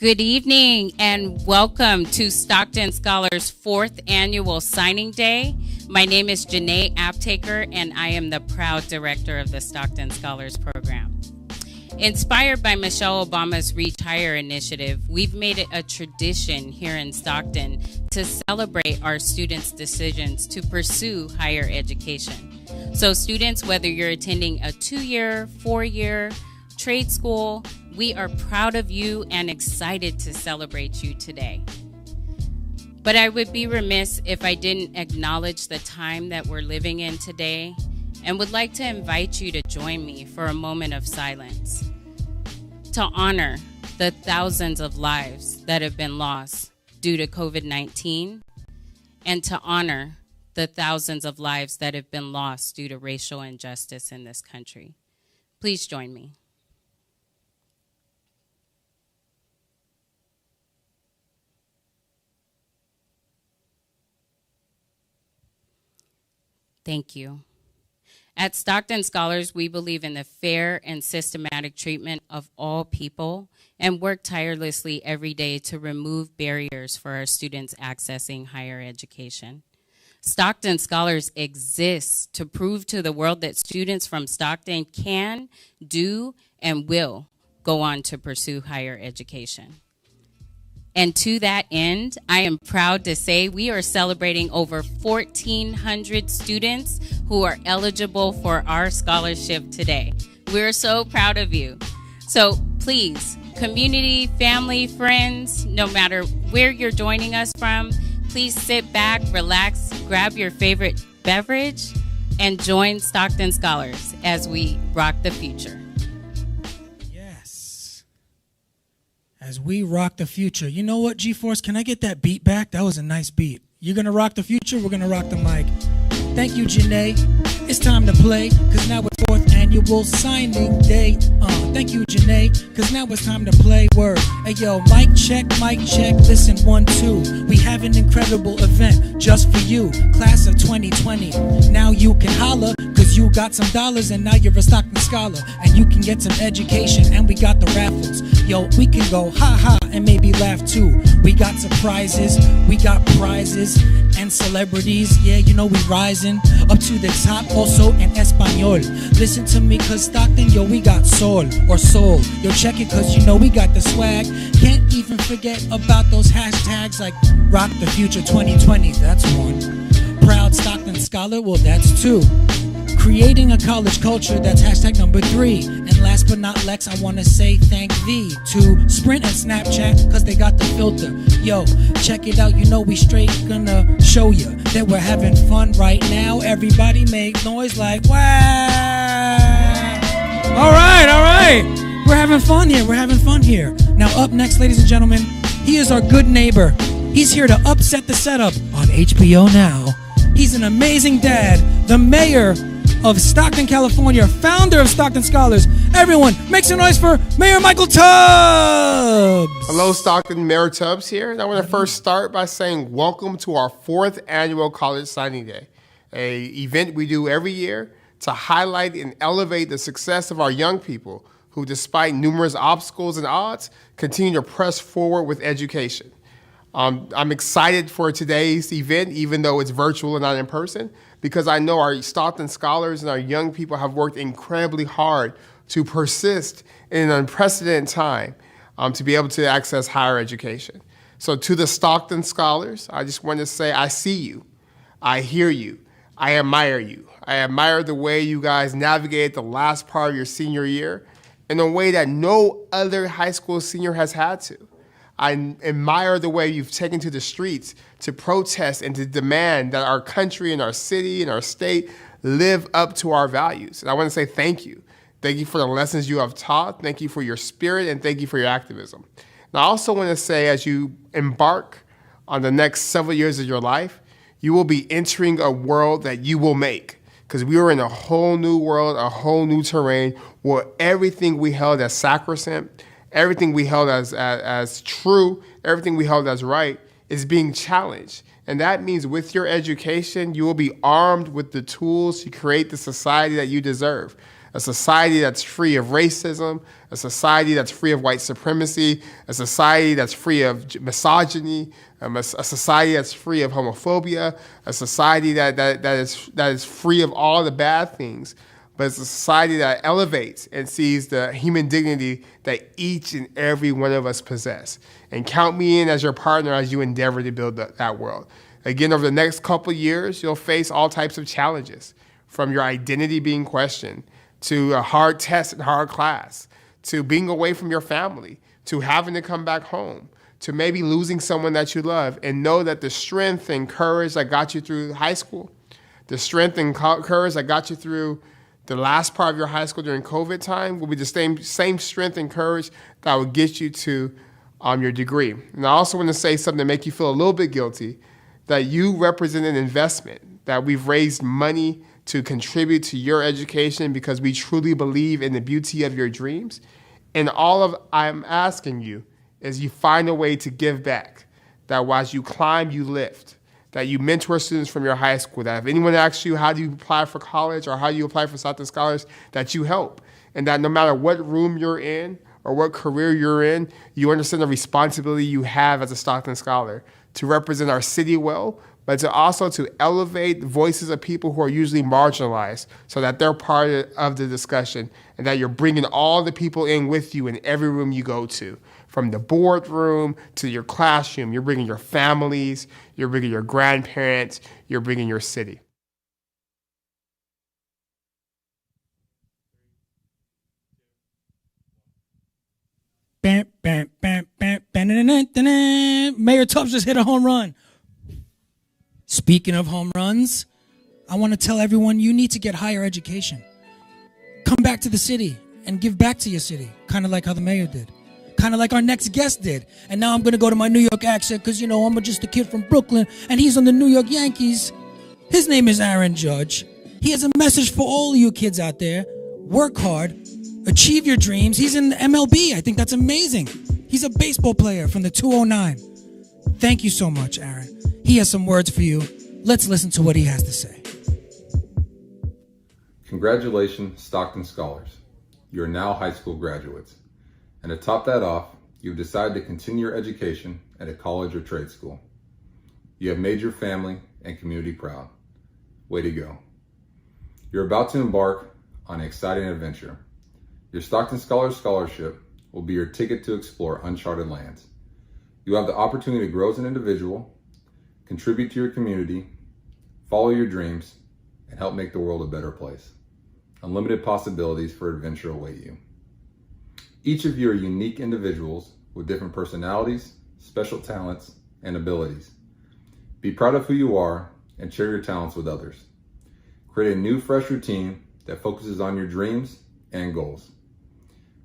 Good evening and welcome to Stockton Scholars' 4th annual signing day. My name is Janae Aptaker and I am the proud director of the Stockton Scholars program. Inspired by Michelle Obama's Reach Higher initiative, we've made it a tradition here in Stockton to celebrate our students' decisions to pursue higher education. So students, whether you're attending a 2-year, 4-year, trade school, we are proud of you and excited to celebrate you today. But I would be remiss if I didn't acknowledge the time that we're living in today and would like to invite you to join me for a moment of silence to honor the thousands of lives that have been lost due to COVID-19 and to honor the thousands of lives that have been lost due to racial injustice in this country. Please join me. Thank you. At Stockton Scholars, we believe in the fair and systematic treatment of all people and work tirelessly every day to remove barriers for our students accessing higher education. Stockton Scholars exists to prove to the world that students from Stockton can, do, and will go on to pursue higher education. And to that end, I am proud to say we are celebrating over 1,400 students who are eligible for our scholarship today. We're so proud of you. So please, community, family, friends, no matter where you're joining us from, please sit back, relax, grab your favorite beverage, and join Stockton Scholars as we rock the future. As we rock the future. You know what, G-Force? Can I get that beat back? That was a nice beat. You're going to rock the future. We're going to rock the mic. Thank you, Janae. It's time to play, because now it's 4th annual signing day. Thank you, Janae, because now it's time to play. Word. Hey, yo, mic check, listen, 1, 2. We have an incredible event just for you, class of 2020. Now you can holla, because you got some dollars, and now you're a Stockton Scholar, and you can get some education, and we got the raffles. Yo, we can go ha-ha and maybe laugh too. We got surprises, we got prizes, and celebrities. Yeah, you know we rising up to the top, also in Espanol. Listen to me, cause Stockton, yo, we got soul. Yo, check it, cause you know we got the swag. Can't even forget about those hashtags like Rock the Future 2020, that's one. Proud Stockton Scholar, well, that's 2. Creating a college culture, that's hashtag number 3. And last but not least, I want to say thank thee to Sprint and Snapchat, cause they got the filter. Yo, check it out, you know we straight gonna show you that we're having fun right now. Everybody make noise like wow. All right. We're having fun here. Now up next, ladies and gentlemen, he is our good neighbor. He's here to upset the setup on HBO Now. He's an amazing dad, the mayor of Stockton, California, founder of Stockton Scholars. Everyone, make some noise for Mayor Michael Tubbs. Hello, Stockton. Mayor Tubbs here. And I want to first start by saying welcome to our 4th annual College Signing Day, an event we do every year to highlight and elevate the success of our young people who, despite numerous obstacles and odds, continue to press forward with education. I'm excited for today's event, even though it's virtual and not in person, because I know our Stockton Scholars and our young people have worked incredibly hard to persist in an unprecedented time to be able to access higher education. So to the Stockton Scholars, I just want to say I see you, I hear you, I admire you. I admire the way you guys navigated the last part of your senior year in a way that no other high school senior has had to. I admire the way you've taken to the streets to protest and to demand that our country and our city and our state live up to our values. And I want to say thank you. Thank you for the lessons you have taught. Thank you for your spirit, and thank you for your activism. And I also want to say, as you embark on the next several years of your life, you will be entering a world that you will make. Because we are in a whole new world, a whole new terrain, where everything we held as sacrosanct, everything we held as true, everything we held as right is being challenged. And that means with your education, you will be armed with the tools to create the society that you deserve. a society that's free of racism, a society that's free of white supremacy, a society that's free of misogyny, a society that's free of homophobia, a society that is free of all the bad things, but it's a society that elevates and sees the human dignity that each and every one of us possess. And count me in as your partner as you endeavor to build that world. Again, over the next couple of years, you'll face all types of challenges, from your identity being questioned, to a hard test and hard class, to being away from your family, to having to come back home, to maybe losing someone that you love. And know that the strength and courage that got you through high school, the strength and courage that got you through the last part of your high school during COVID time will be the same strength and courage that will get you to your degree. And I also want to say something to make you feel a little bit guilty, that you represent an investment, that we've raised money to contribute to your education because we truly believe in the beauty of your dreams. And I'm asking you is you find a way to give back, that as you climb, you lift, that you mentor students from your high school, that if anyone asks you how do you apply for college or how do you apply for Stockton Scholars, that you help. And that no matter what room you're in or what career you're in, you understand the responsibility you have as a Stockton Scholar to represent our city well, but to also to elevate the voices of people who are usually marginalized so that they're part of the discussion, and that you're bringing all the people in with you in every room you go to. From the boardroom to your classroom, you're bringing your families, you're bringing your grandparents, you're bringing your city. Bam, bam, bam, bam, bam, Mayor Tubbs just hit a home run. Speaking of home runs, I want to tell everyone you need to get higher education. Come back to the city and give back to your city, kind of like how the mayor did. Kind of like our next guest did. And now I'm going to go to my New York accent because, I'm just a kid from Brooklyn and he's on the New York Yankees. His name is Aaron Judge. He has a message for all of you kids out there. Work hard. Achieve your dreams. He's in the MLB. I think that's amazing. He's a baseball player from the 209. Thank you so much, Aaron. He has some words for you. Let's listen to what he has to say. Congratulations, Stockton Scholars. You are now high school graduates. And to top that off, you've decided to continue your education at a college or trade school. You have made your family and community proud. Way to go. You're about to embark on an exciting adventure. Your Stockton Scholars Scholarship will be your ticket to explore uncharted lands. You have the opportunity to grow as an individual, contribute to your community, follow your dreams, and help make the world a better place. Unlimited possibilities for adventure await you. Each of you are unique individuals with different personalities, special talents, and abilities. Be proud of who you are and share your talents with others. Create a new, fresh routine that focuses on your dreams and goals.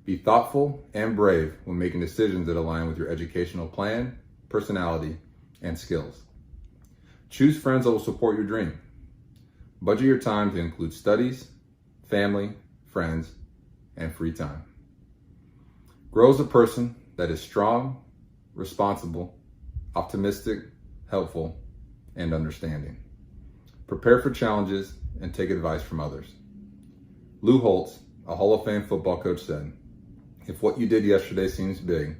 Be thoughtful and brave when making decisions that align with your educational plan, personality, and skills. Choose friends that will support your dream. Budget your time to include studies, family, friends, and free time. Grow as a person that is strong, responsible, optimistic, helpful, and understanding. Prepare for challenges and take advice from others. Lou Holtz, a Hall of Fame football coach, said, "If what you did yesterday seems big,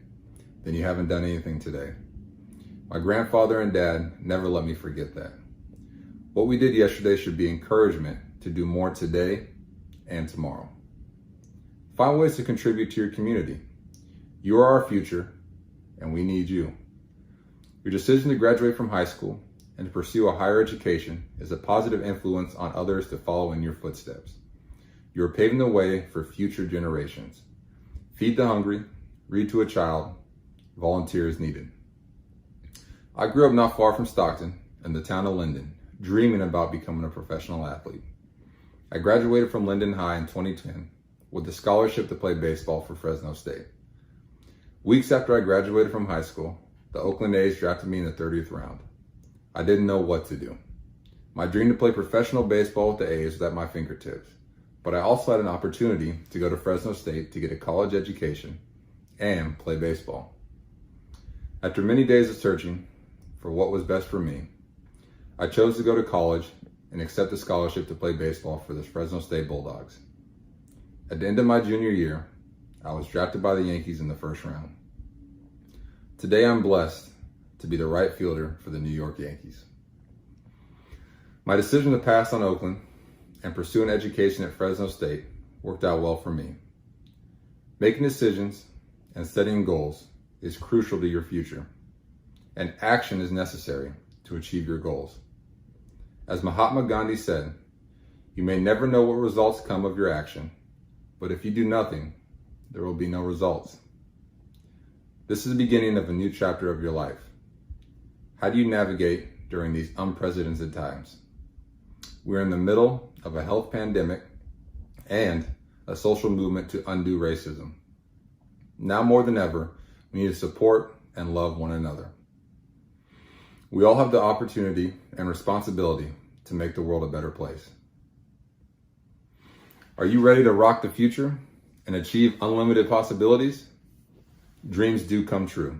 then you haven't done anything today." My grandfather and dad never let me forget that. What we did yesterday should be encouragement to do more today and tomorrow. Find ways to contribute to your community. You are our future, and we need you. Your decision to graduate from high school and to pursue a higher education is a positive influence on others to follow in your footsteps. You are paving the way for future generations. Feed the hungry, read to a child, volunteer is needed. I grew up not far from Stockton in the town of Linden, dreaming about becoming a professional athlete. I graduated from Linden High in 2010 with a scholarship to play baseball for Fresno State. Weeks after I graduated from high school, the Oakland A's drafted me in the 30th round. I didn't know what to do. My dream to play professional baseball with the A's was at my fingertips, but I also had an opportunity to go to Fresno State to get a college education and play baseball. After many days of searching for what was best for me, I chose to go to college and accept a scholarship to play baseball for the Fresno State Bulldogs. At the end of my junior year, I was drafted by the Yankees in the first round. Today, I'm blessed to be the right fielder for the New York Yankees. My decision to pass on Oakland and pursue an education at Fresno State worked out well for me. Making decisions and setting goals is crucial to your future, and action is necessary to achieve your goals. As Mahatma Gandhi said, you may never know what results come of your action, but if you do nothing, there will be no results. This is the beginning of a new chapter of your life. How do you navigate during these unprecedented times? We're in the middle of a health pandemic and a social movement to undo racism. Now more than ever, we need to support and love one another. We all have the opportunity and responsibility to make the world a better place. Are you ready to rock the future and achieve unlimited possibilities? Dreams do come true.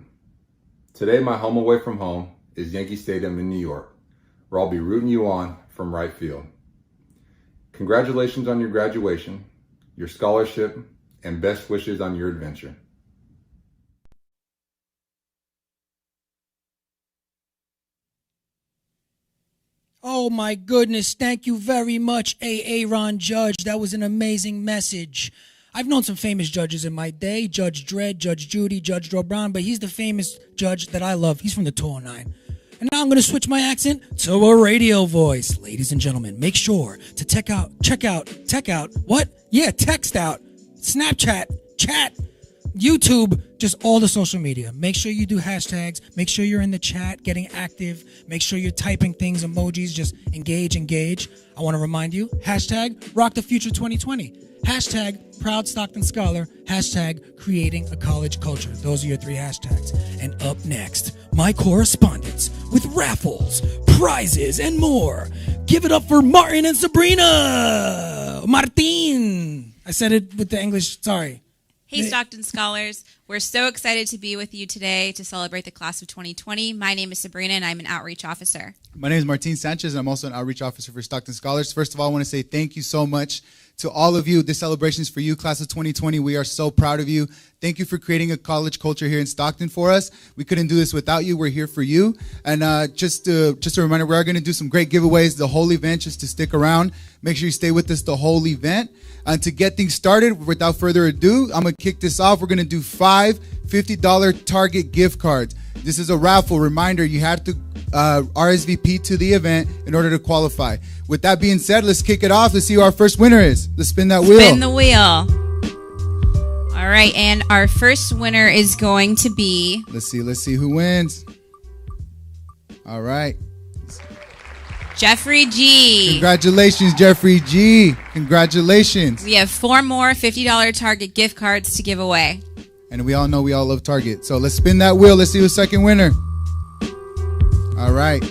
Today, my home away from home is Yankee Stadium in New York, where I'll be rooting you on from right field. Congratulations on your graduation, your scholarship, and best wishes on your adventure. Oh my goodness, thank you very much, Aaron Judge. That was an amazing message. I've known some famous judges in my day, Judge Dredd, Judge Judy, Judge Joe Brown, but he's the famous judge that I love. He's from the 209. And now I'm going to switch my accent to a radio voice. Ladies and gentlemen, make sure to text out, Snapchat, chat, YouTube, just all the social media. Make sure you do hashtags. Make sure you're in the chat, getting active. Make sure you're typing things, emojis, just engage. I want to remind you, hashtag Rock the Future 2020. Hashtag Proud Stockton Scholar. Hashtag Creating a College Culture. Those are your 3 hashtags. And up next, my correspondence with raffles, prizes, and more. Give it up for Martin and Sabrina. Martin. I said it with the English. Sorry. Hey, Stockton Scholars. We're so excited to be with you today to celebrate the class of 2020. My name is Sabrina, and I'm an outreach officer. My name is Martin Sanchez, and I'm also an outreach officer for Stockton Scholars. First of all, I want to say thank you so much to all of you. This celebration is for you, class of 2020. We are so proud of you. Thank you for creating a college culture here in Stockton for us. We couldn't do this without you. We're here for you. And just a reminder, we are going to do some great giveaways the whole event, just to stick around. Make sure you stay with us the whole event. And to get things started, without further ado, I'm going to kick this off. We're going to do 5 $50 Target gift cards. This is a raffle. Reminder, you have to RSVP to the event in order to qualify. With that being said, let's kick it off. Let's see who our first winner is. Let's spin that wheel. Spin the wheel. All right, and our first winner is going to be... Let's see who wins. All right. Jeffrey G. Congratulations, Jeffrey G. Congratulations. We have 4 more $50 Target gift cards to give away. And we all know we all love Target. So let's spin that wheel. Let's see who's second winner. All right.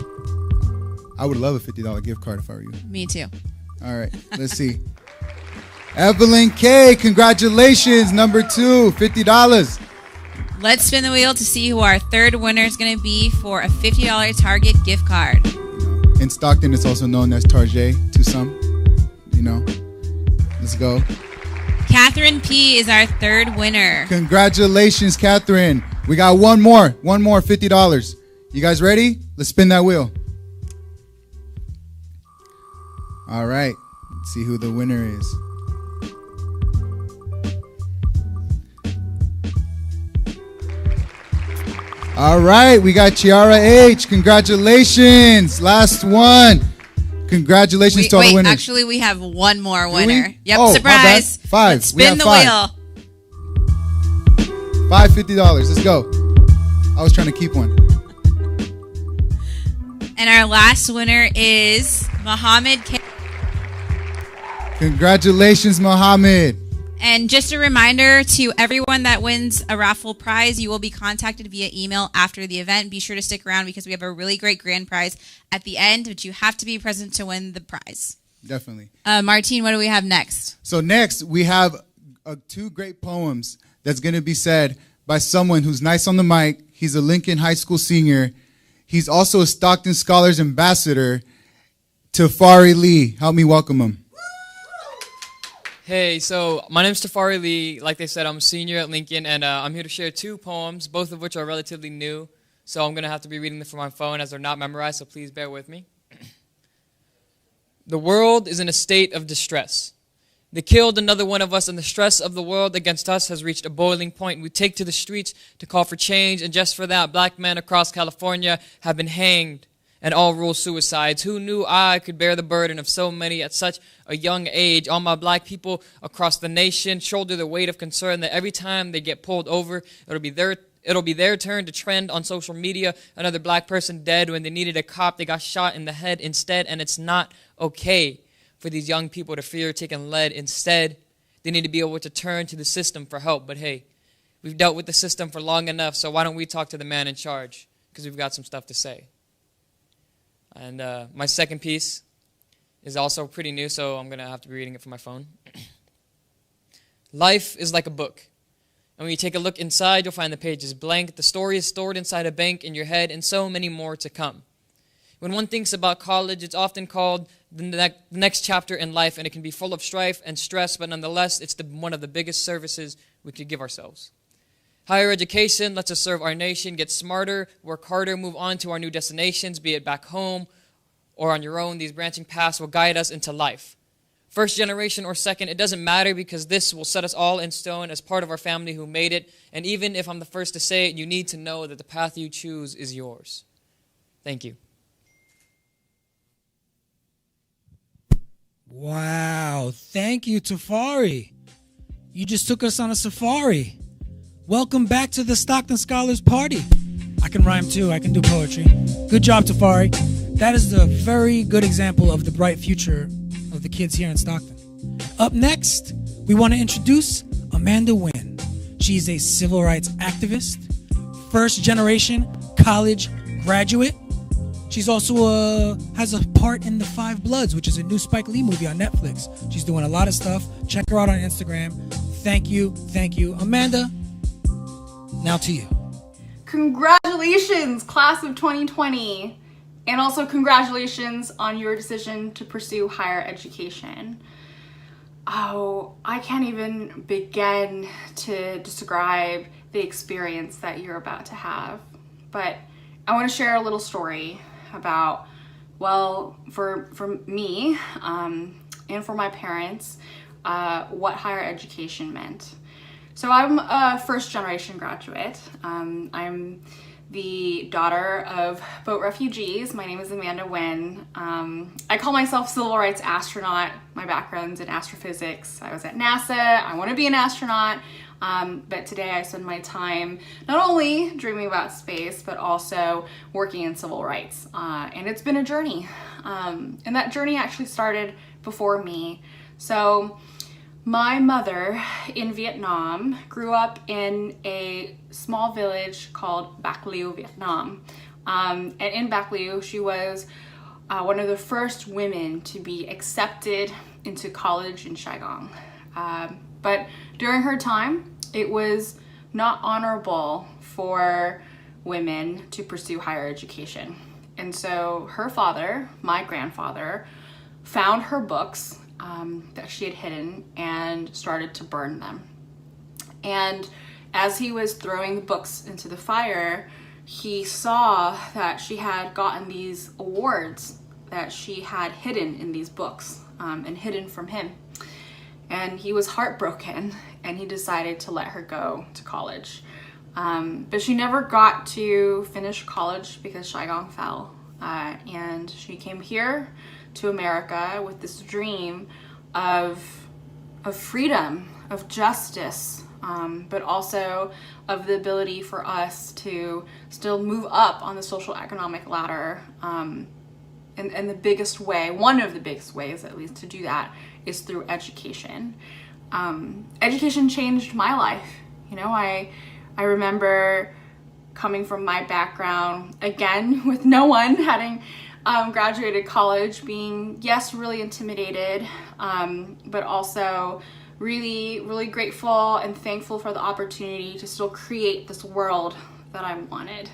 I would love a $50 gift card if I were you. Me too. All right. Let's see. Evelyn K. Congratulations. Number 2, $50. Let's spin the wheel to see who our third winner is going to be for a $50 Target gift card. In Stockton, it's also known as Target to some. Let's go. Catherine P. is our third winner. Congratulations, Catherine. We got one more $50. You guys ready? Let's spin that wheel. All right. Let's see who the winner is. All right. We got Chiara H. Congratulations. Last one. Congratulations to all the winners. Actually, we have one more winner. Yep, surprise. 5. Let's spin the wheel. 5 $50. Let's go. I was trying to keep one. And our last winner is Mohammed K. Congratulations, Mohammed. And just a reminder to everyone that wins a raffle prize, you will be contacted via email after the event. Be sure to stick around because we have a really great grand prize at the end, but you have to be present to win the prize. Definitely. Martine, what do we have next? So next, we have 2 great poems that's going to be said by someone who's nice on the mic. He's a Lincoln High School senior. He's also a Stockton Scholars ambassador. Tafari Lee. Help me welcome him. Hey, so my name's Tafari Lee. Like they said, I'm a senior at Lincoln, and I'm here to share 2 poems, both of which are relatively new. So I'm going to have to be reading them from my phone as they're not memorized, so please bear with me. The world is in a state of distress. They killed another one of us, and the stress of the world against us has reached a boiling point. We take to the streets to call for change, and just for that, black men across California have been hanged, and all rule suicides. Who knew I could bear the burden of so many at such a young age? All my black people across the nation shoulder the weight of concern that every time they get pulled over, it'll be their turn to trend on social media. Another black person dead when they needed a cop. They got shot in the head instead, and it's not okay for these young people to fear taking lead. Instead, they need to be able to turn to the system for help. But hey, we've dealt with the system for long enough, so why don't we talk to the man in charge? Because we've got some stuff to say. And my second piece is also pretty new, so I'm going to have to be reading it from my phone. Life is like a book. And when you take a look inside, you'll find the pages blank. The story is stored inside a bank in your head, and so many more to come. When one thinks about college, it's often called the next chapter in life, and it can be full of strife and stress, but nonetheless, it's one of the biggest services we could give ourselves. Higher education lets us serve our nation, get smarter, work harder, move on to our new destinations, be it back home or on your own. These branching paths will guide us into life. First generation or second, it doesn't matter, because this will set us all in stone as part of our family who made it. And even if I'm the first to say it, you need to know that the path you choose is yours. Thank you. Wow. Thank you, Tafari. You just took us on a safari. Welcome back to the Stockton Scholars Party. I can rhyme too. I can do poetry. Good job, Tafari. That is a very good example of the bright future of the kids here in Stockton. Up next, we want to introduce Amanda Wynn. She's a civil rights activist, first generation college graduate. She's also has a part in The Five Bloods, which is a new Spike Lee movie on Netflix. She's doing a lot of stuff. Check her out on Instagram. Thank you. Amanda, now to you. Congratulations, class of 2020. And also congratulations on your decision to pursue higher education. Oh, I can't even begin to describe the experience that you're about to have. But I want to share a little story about, well, for me and for my parents, what higher education meant. So I'm a first generation graduate. I'm the daughter of boat refugees. My name is Amanda Wynn. I call myself civil rights astronaut. My background's in astrophysics. I was at NASA. I want to be an astronaut. But today I spend my time not only dreaming about space, but also working in civil rights. And it's been a journey. And that journey actually started before me. So my mother in Vietnam grew up in a small village called Bac Lieu, Vietnam. And in Bac Lieu, she was one of the first women to be accepted into college in Saigon. But during her time, it was not honorable for women to pursue higher education. And so her father, my grandfather, found her books that she had hidden and started to burn them. And as he was throwing the books into the fire, he saw that she had gotten these awards that she had hidden in these books and hidden from him. And he was heartbroken, and he decided to let her go to college. But she never got to finish college because Saigon fell. And she came here to America with this dream of freedom, of justice, but also of the ability for us to still move up on the social economic ladder. And the biggest way, one of the biggest ways at least to do that, is through education. Education changed my life. You know, I remember coming from my background, again, with no one having graduated college, being, yes, really intimidated, but also really, really grateful and thankful for the opportunity to still create this world that I wanted.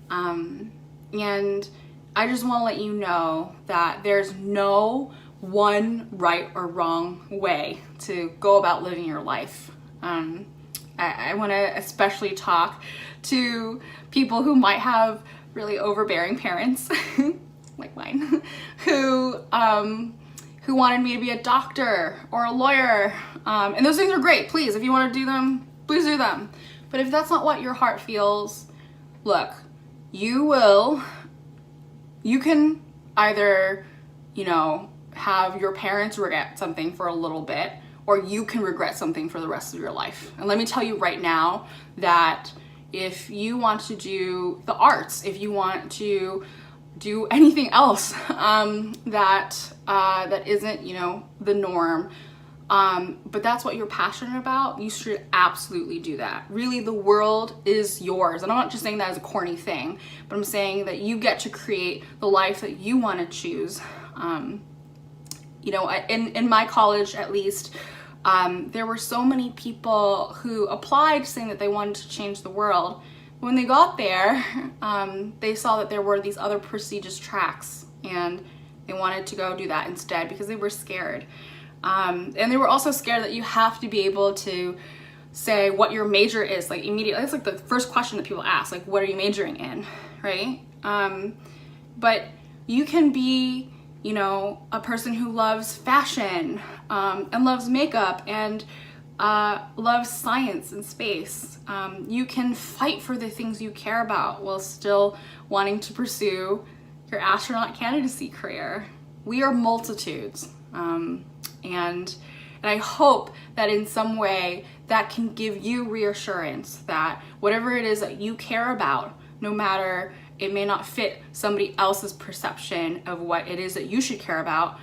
And I just want to let you know that there's no one right or wrong way to go about living your life. I want to especially talk to people who might have really overbearing parents, like mine, who wanted me to be a doctor or a lawyer. And those things are great. Please, if you want to do them, please do them. But if that's not what your heart feels, look, you can either, have your parents regret something for a little bit, or you can regret something for the rest of your life. And let me tell you right now that if you want to do the arts, if you want to do anything else that isn't, the norm, but that's what you're passionate about, you should absolutely do that. Really, the world is yours. And I'm not just saying that as a corny thing, but I'm saying that you get to create the life that you want to choose. In my college, at least, there were so many people who applied saying that they wanted to change the world. When they got there, they saw that there were these other prestigious tracks, and they wanted to go do that instead because they were scared. And they were also scared that you have to be able to say what your major is, like immediately. It's like the first question that people ask, like, what are you majoring in, right? But you can be, a person who loves fashion and loves makeup and loves science and space. You can fight for the things you care about while still wanting to pursue your astronaut candidacy career. We are multitudes. And I hope that in some way that can give you reassurance that whatever it is that you care about, no matter it may not fit somebody else's perception of what it is that you should care about,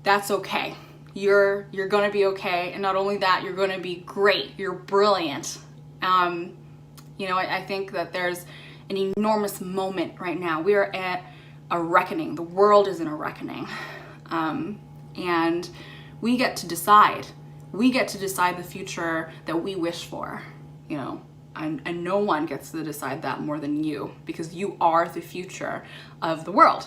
that's okay. You're gonna be okay, and not only that, you're gonna be great. You're brilliant. I think that there's an enormous moment right now. We are at a reckoning. The world is in a reckoning. And we get to decide. We get to decide the future that we wish for, and no one gets to decide that more than you, because you are the future of the world.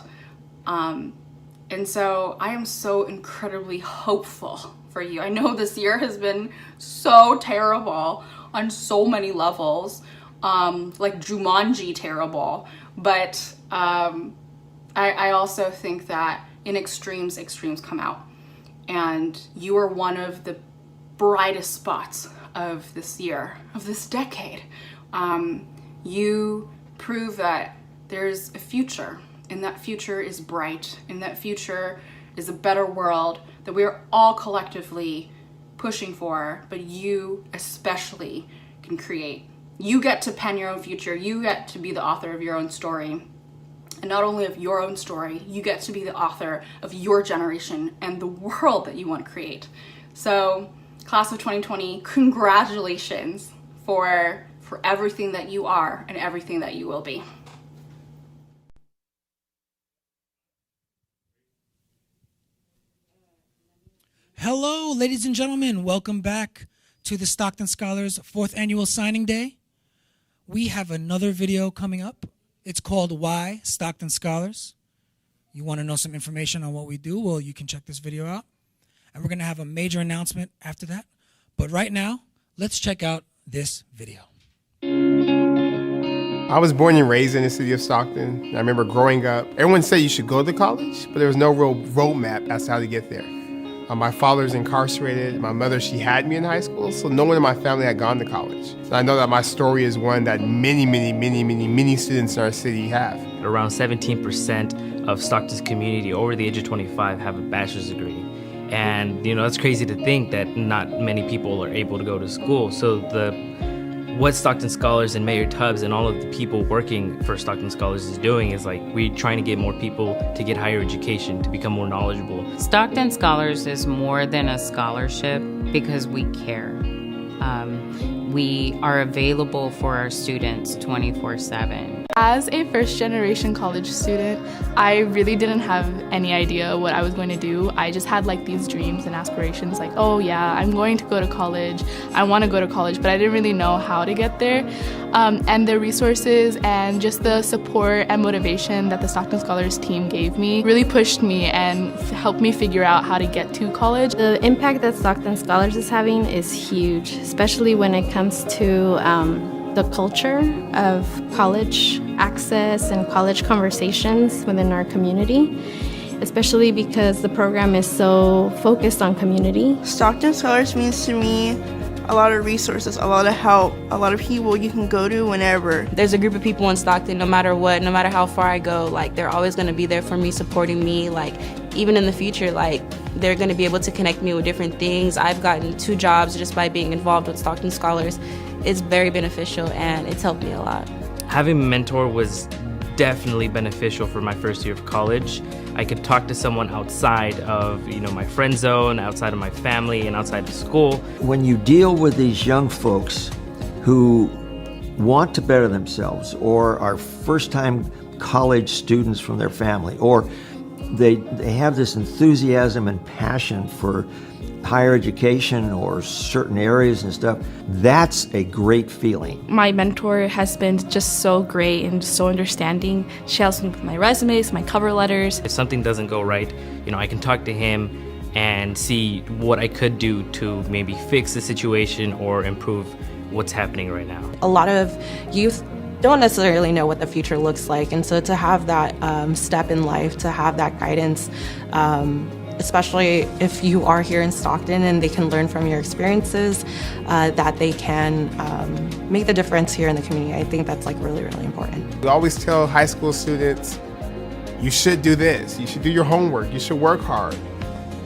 And so I am so incredibly hopeful for you. I know this year has been so terrible on so many levels, like Jumanji terrible, but I also think that in extremes come out. And you are one of the brightest spots of this year, of this decade. You prove that there's a future, and that future is bright, and that future is a better world that we are all collectively pushing for, but you especially can create. You get to pen your own future. You get to be the author of your own story. And not only of your own story, you get to be the author of your generation and the world that you want to create. So, class of 2020, congratulations for everything that you are and everything that you will be. Hello, ladies and gentlemen. Welcome back to the Stockton Scholars 4th Annual Signing Day. We have another video coming up. It's called Why Stockton Scholars. You want to know some information on what we do? Well, you can check this video out. And we're going to have a major announcement after that. But right now, let's check out this video. I was born and raised in the city of Stockton. I remember growing up, everyone said you should go to college, but there was no real roadmap as to how to get there. My father's incarcerated. My mother, she had me in high school, so no one in my family had gone to college. So I know that my story is one that many students in our city have. Around 17% of Stockton's community over the age of 25 have a bachelor's degree. And, it's crazy to think that not many people are able to go to school. So what Stockton Scholars and Mayor Tubbs and all of the people working for Stockton Scholars is doing is we're trying to get more people to get higher education, to become more knowledgeable. Stockton Scholars is more than a scholarship because we care. We are available for our students 24/7. As a first-generation college student, I really didn't have any idea what I was going to do. I just had like these dreams and aspirations like, oh yeah, I'm going to go to college. I want to go to college, but I didn't really know how to get there. And the resources and just the support and motivation that the Stockton Scholars team gave me really pushed me and helped me figure out how to get to college. The impact that Stockton Scholars is having is huge, especially when it comes to the culture of college access and college conversations within our community, especially because the program is so focused on community. Stockton Scholars means to me a lot of resources, a lot of help, a lot of people you can go to whenever. There's a group of people in Stockton, no matter what, no matter how far I go, like they're always going to be there for me, supporting me, like even in the future, like they're going to be able to connect me with different things. I've gotten 2 jobs just by being involved with Stockton Scholars. It's very beneficial and it's helped me a lot. Having a mentor was definitely beneficial for my first year of college. I could talk to someone outside of, my friend zone, outside of my family, and outside of school. When you deal with these young folks who want to better themselves or are first-time college students from their family, or they have this enthusiasm and passion for higher education or certain areas and stuff, that's a great feeling. My mentor has been just so great and so understanding. She helps me with my resumes, my cover letters. If something doesn't go right, I can talk to him and see what I could do to maybe fix the situation or improve what's happening right now. A lot of youth don't necessarily know what the future looks like, and so to have that step in life, to have that guidance, especially if you are here in Stockton and they can learn from your experiences, that they can make the difference here in the community. I think that's like really, really important. We always tell high school students, you should do this, you should do your homework, you should work hard.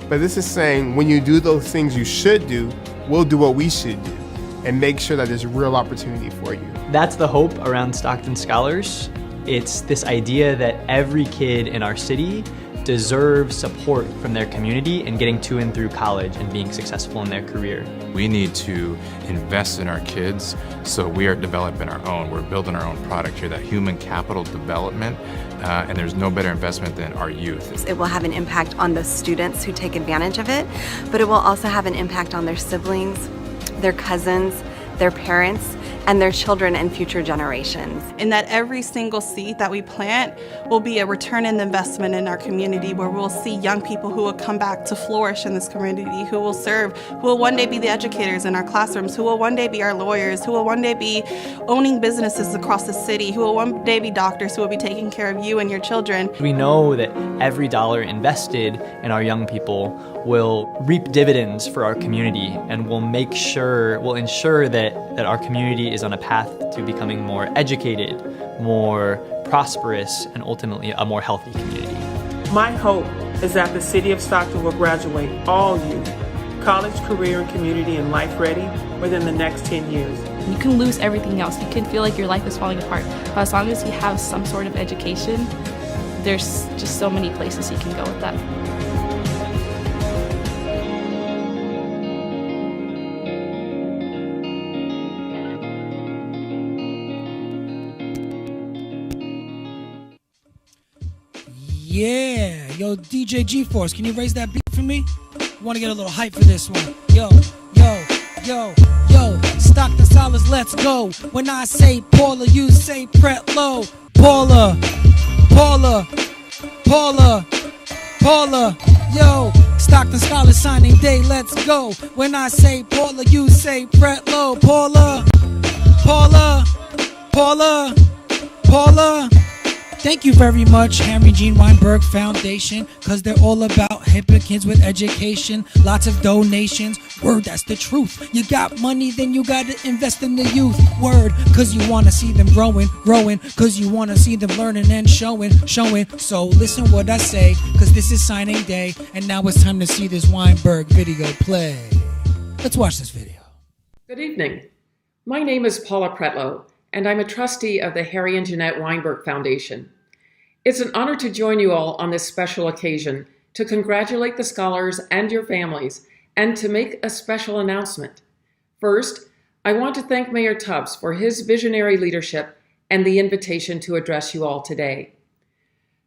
But this is saying when you do those things you should do, we'll do what we should do and make sure that there's a real opportunity for you. That's the hope around Stockton Scholars. It's this idea that every kid in our city deserve support from their community in getting to and through college and being successful in their career. We need to invest in our kids, so we are developing our own. We're building our own product here, that human capital development, and there's no better investment than our youth. It will have an impact on the students who take advantage of it, but it will also have an impact on their siblings, their cousins, their parents, and their children and future generations. And that every single seed that we plant will be a return in investment in our community, where we'll see young people who will come back to flourish in this community, who will serve, who will one day be the educators in our classrooms, who will one day be our lawyers, who will one day be owning businesses across the city, who will one day be doctors, who will be taking care of you and your children. We know that every dollar invested in our young people will reap dividends for our community, and will ensure that our community is on a path to becoming more educated, more prosperous, and ultimately a more healthy community. My hope is that the City of Stockton will graduate all youth, college, career, and community, and life ready within the next 10 years. You can lose everything else. You can feel like your life is falling apart. But as long as you have some sort of education, there's just so many places you can go with that. Yeah, yo, DJ G-Force, can you raise that beat for me? I want to get a little hype for this one. Yo, Stockton Scholars, let's go. When I say Paula, you say Pret Low. Paula, yo, Stockton Scholars signing day, let's go. When I say Paula, you say Pret Low. Paula. Thank you very much, Henry Gene Weinberg Foundation, cause they're all about helping kids with education, lots of donations, word, that's the truth. You got money, then you gotta invest in the youth, word, cause you wanna see them growing, cause you wanna see them learning and showing. So listen what I say, cause this is signing day, and now it's time to see this Weinberg video play. Let's watch this video. Good evening. My name is Paula Pretlow, and I'm a trustee of the Harry and Jeanette Weinberg Foundation. It's an honor to join you all on this special occasion to congratulate the scholars and your families, and to make a special announcement. First, I want to thank Mayor Tubbs for his visionary leadership and the invitation to address you all today.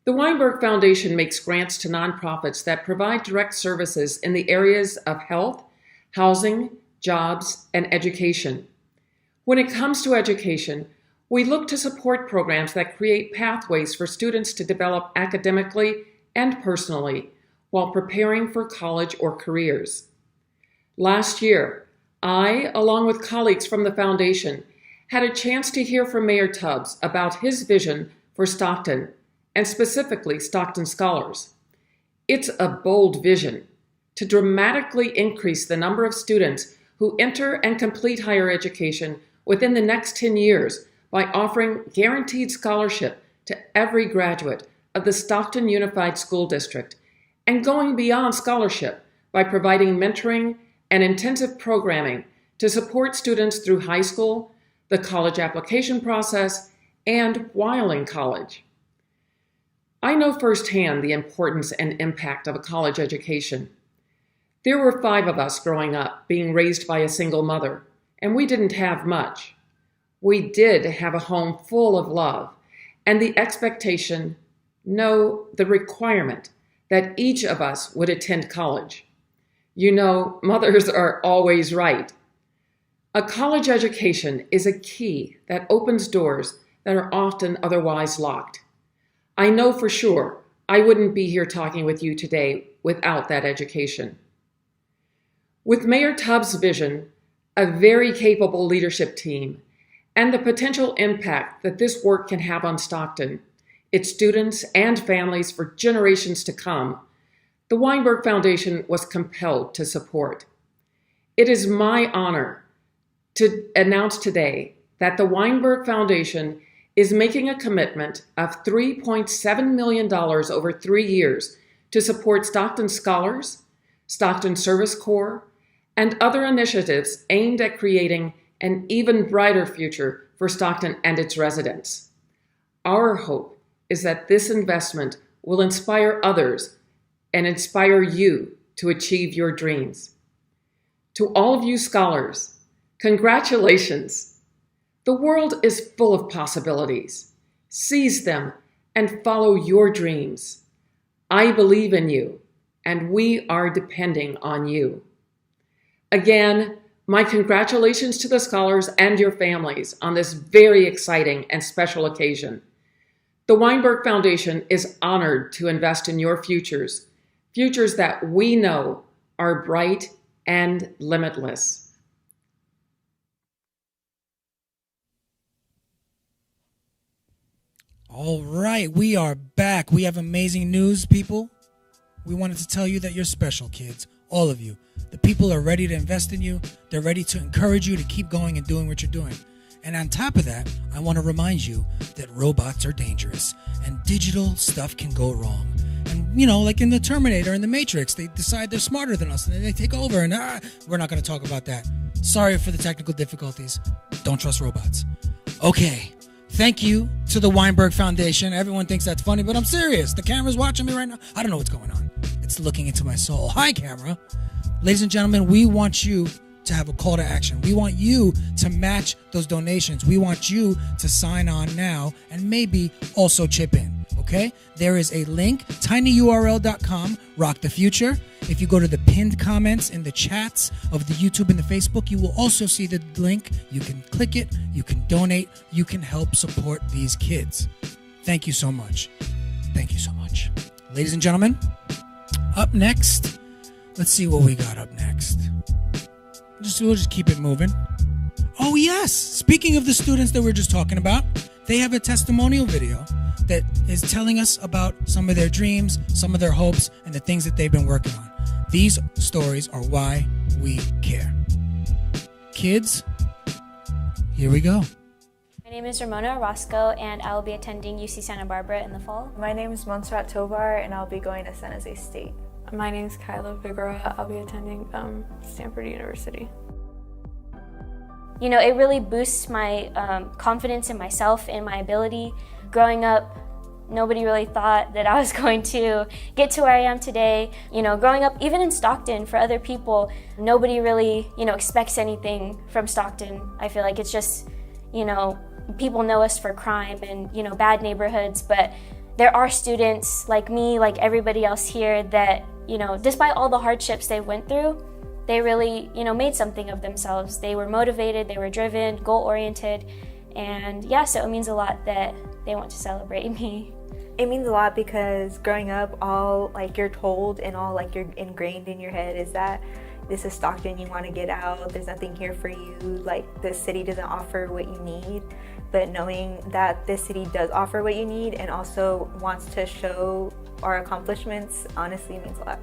The Weinberg Foundation makes grants to nonprofits that provide direct services in the areas of health, housing, jobs, and education. When it comes to education, we look to support programs that create pathways for students to develop academically and personally while preparing for college or careers. Last year, I, along with colleagues from the foundation, had a chance to hear from Mayor Tubbs about his vision for Stockton, and specifically Stockton Scholars. It's a bold vision to dramatically increase the number of students who enter and complete higher education within the next 10 years by offering guaranteed scholarship to every graduate of the Stockton Unified School District, and going beyond scholarship by providing mentoring and intensive programming to support students through high school, the college application process, and while in college. I know firsthand the importance and impact of a college education. There were 5 of us growing up, being raised by a single mother, and we didn't have much. We did have a home full of love and the expectation, no, the requirement, that each of us would attend college. You know, mothers are always right. A college education is a key that opens doors that are often otherwise locked. I know for sure I wouldn't be here talking with you today without that education. With Mayor Tubbs' vision, a very capable leadership team, and the potential impact that this work can have on Stockton, its students and families for generations to come, the Weinberg Foundation was compelled to support. It is my honor to announce today that the Weinberg Foundation is making a commitment of $3.7 million over 3 years to support Stockton Scholars, Stockton Service Corps, and other initiatives aimed at creating an even brighter future for Stockton and its residents. Our hope is that this investment will inspire others and inspire you to achieve your dreams. To all of you scholars, congratulations! The world is full of possibilities. Seize them and follow your dreams. I believe in you, and we are depending on you. Again, my congratulations to the scholars and your families on this very exciting and special occasion. The Weinberg Foundation is honored to invest in your futures, futures that we know are bright and limitless. All right, we are back. We have amazing news, people. We wanted to tell you that you're special, kids. All of you. The people are ready to invest in you. They're ready to encourage you to keep going and doing what you're doing. And on top of that, I want to remind you that robots are dangerous and digital stuff can go wrong. And, you know, like in the Terminator and the Matrix, they decide they're smarter than us and then they take over and we're not going to talk about that. Sorry for the technical difficulties. Don't trust robots. Okay. Thank you to the Weinberg Foundation. Everyone thinks that's funny, but I'm serious. The camera's watching me right now. I don't know what's going on. It's looking into my soul. Hi, camera. Ladies and gentlemen, we want you to have a call to action. We want you to match those donations. We want you to sign on now and maybe also chip in, okay? There is a link, tinyurl.com, rock the future. If you go to the pinned comments in the chats of the YouTube and the Facebook, you will also see the link. You can click it, you can donate, you can help support these kids. Thank you so much. Thank you so much. Ladies and gentlemen, up next, let's see what we got up next. We'll just keep it moving. Oh yes, speaking of the students that we're just talking about, they have a testimonial video that is telling us about some of their dreams, some of their hopes, and the things that they've been working on. These stories are why we care. Kids, here we go. My name is Ramona Orozco, and I will be attending UC Santa Barbara in the fall. My name is Montserrat Tovar, and I'll be going to San Jose State. My name is Kyla Figueroa. I'll be attending Stanford University. You know, it really boosts my confidence in myself and my ability. Growing up, nobody really thought that I was going to get to where I am today. You know, growing up, even in Stockton, for other people, nobody really, expects anything from Stockton. I feel like it's just, people know us for crime and, you know, bad neighborhoods, but there are students like me, like everybody else here, that, you know, despite all the hardships they went through, they really, you know, made something of themselves. They were motivated, they were driven, goal-oriented, and yeah, so it means a lot that they want to celebrate me. It means a lot because growing up, all like you're told and all like you're ingrained in your head is that this is Stockton, you want to get out, there's nothing here for you, like the city doesn't offer what you need. But knowing that this city does offer what you need and also wants to show our accomplishments honestly means a lot.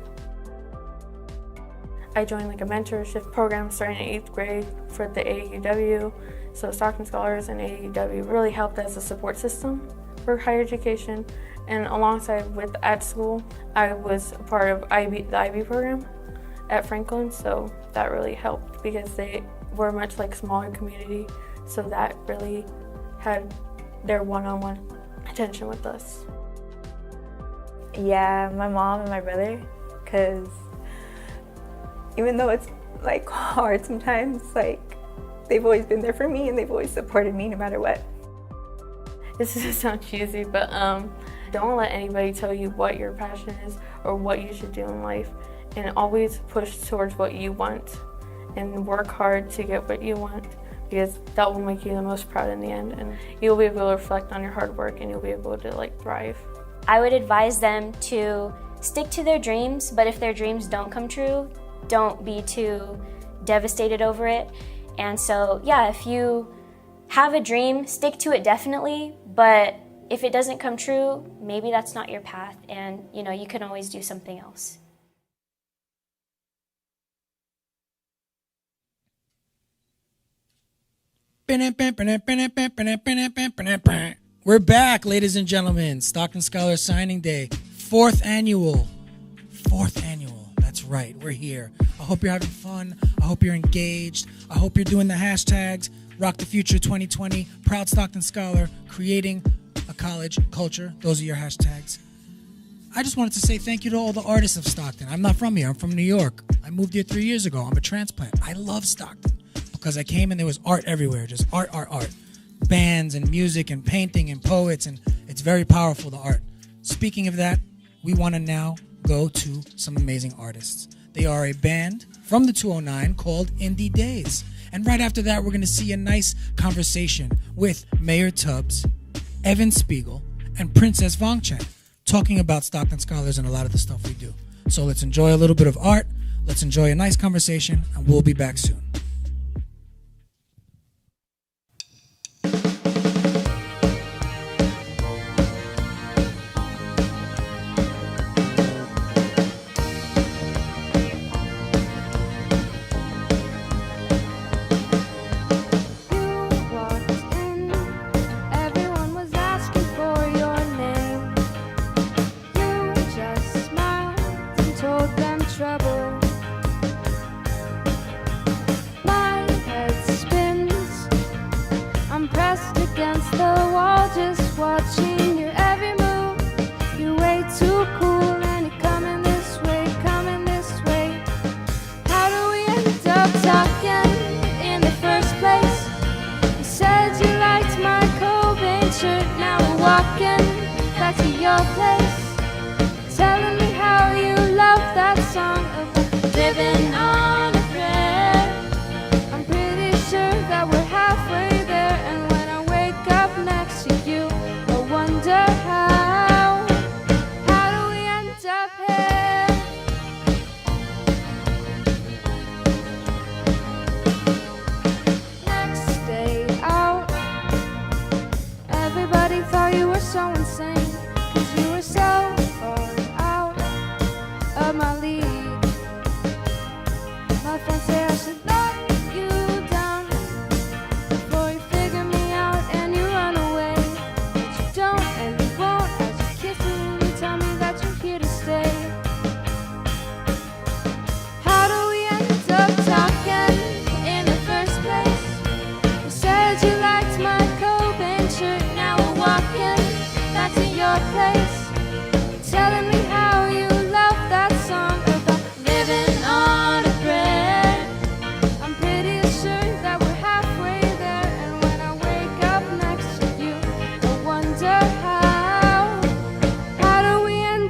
I joined like a mentorship program starting in 8th grade for the AAUW. So Stockton Scholars and AAUW really helped as a support system for higher education. And alongside with at school, I was a part of the IB program at Franklin. So that really helped because they were a much like smaller community. So that really had their one-on-one attention with us. Yeah, my mom and my brother, because even though it's like hard sometimes, like they've always been there for me and they've always supported me no matter what. This is sound cheesy, but don't let anybody tell you what your passion is or what you should do in life, and always push towards what you want and work hard to get what you want, because that will make you the most proud in the end, and you'll be able to reflect on your hard work and you'll be able to like thrive. I would advise them to stick to their dreams, but if their dreams don't come true, don't be too devastated over it. And so, yeah, if you have a dream, stick to it definitely, but if it doesn't come true, maybe that's not your path, and you know, you can always do something else. We're back, ladies and gentlemen. Stockton Scholars Signing Day, fourth annual. That's right, we're here. I hope you're having fun. I hope you're engaged. I hope you're doing the hashtags. Rock the Future 2020, Proud Stockton Scholar, creating a college culture. Those are your hashtags. I just wanted to say thank you to all the artists of Stockton. I'm not from here. I'm from New York. I moved here 3 years ago. I'm a transplant. I love Stockton because I came and there was art everywhere, just art. Bands and music and painting and poets, and it's very powerful, the art. Speaking of that, we want to now go to some amazing artists. They are a band from the 209 called Indie Days. And right after that, we're going to see a nice conversation with Mayor Tubbs, Evan Spiegel, and Princess Vongchen talking about Stockton Scholars and a lot of the stuff we do. So let's enjoy a little bit of art, let's enjoy a nice conversation, and we'll be back soon.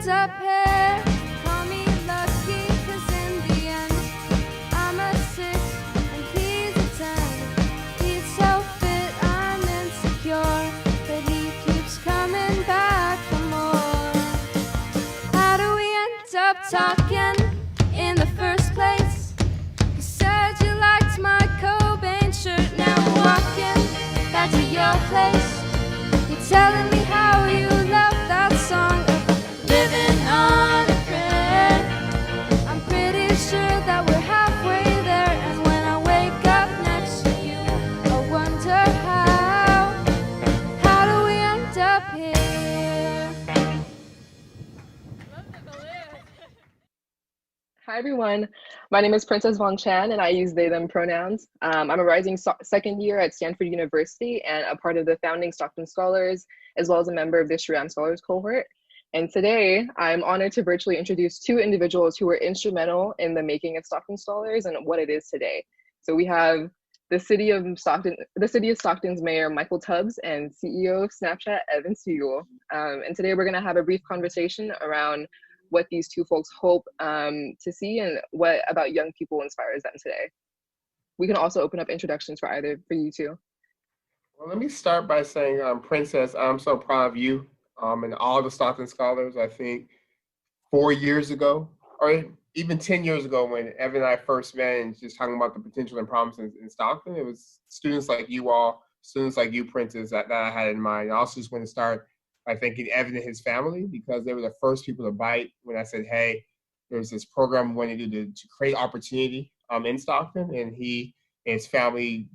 end up here? Call me lucky, 'cause in the end, I'm a 6 and he's a 10. He's so fit, I'm insecure, but he keeps coming back for more. How do we end up talking in the first place? You said you liked my Cobain shirt, now I'm walking back to your place. You're telling me how you love that song of living on a prayer. I'm pretty sure that we're halfway there, and when I wake up next to you, I wonder how do we end up here? Hi everyone, my name is Princess Von Chan and I use they them pronouns. I'm a rising second year at Stanford University and a part of the founding Stockton Scholars, as well as a member of the Shram Scholars cohort. And today I'm honored to virtually introduce two individuals who were instrumental in the making of Stockton Scholars and what it is today. So we have the city of Stockton's mayor, Michael Tubbs, and CEO of Snapchat, Evan Siegel. And today we're gonna have a brief conversation around what these two folks hope to see and what about young people inspires them today. We can also open up introductions for you two. Well, let me start by saying, Princess, I'm so proud of you and all the Stockton Scholars. I think 4 years ago, or even 10 years ago when Evan and I first met and just talking about the potential and promise in Stockton, it was students like you all, students like you, Princess, that I had in mind. I also just want to start by thanking Evan and his family, because they were the first people to bite when I said, hey, there's this program we want to do to create opportunity in Stockton. And he and his family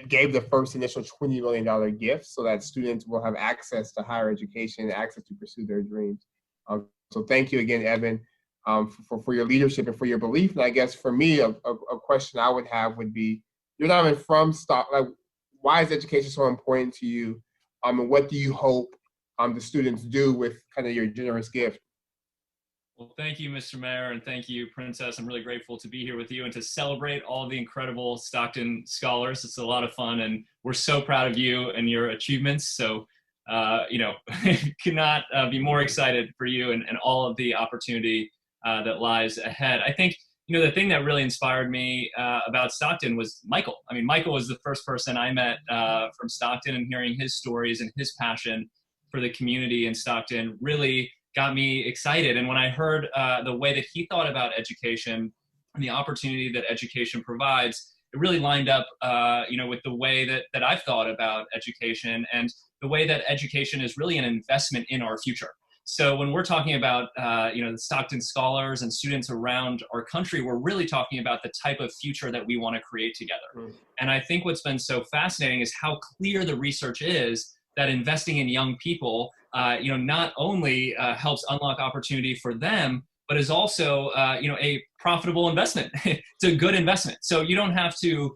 gave the first initial $20 million gift so that students will have access to higher education, access to pursue their dreams. So thank you again, Evan, for your leadership and for your belief. And I guess for me, a question I would have would be, you're not even from Stockton. Like, why is education so important to you? And what do you hope the students do with kind of your generous gift? Well, thank you, Mr. Mayor, and thank you, Princess. I'm really grateful to be here with you and to celebrate all the incredible Stockton Scholars. It's a lot of fun, and we're so proud of you and your achievements. So, cannot be more excited for you and all of the opportunity that lies ahead. I think, the thing that really inspired me about Stockton was Michael. I mean, Michael was the first person I met from Stockton, and hearing his stories and his passion for the community in Stockton really got me excited. And when I heard the way that he thought about education and the opportunity that education provides, it really lined up, with the way that I've thought about education and the way that education is really an investment in our future. So when we're talking about, the Stockton Scholars and students around our country, we're really talking about the type of future that we want to create together. And I think what's been so fascinating is how clear the research is that investing in young people, not only helps unlock opportunity for them, but is also, a profitable investment. It's a good investment. So you don't have to,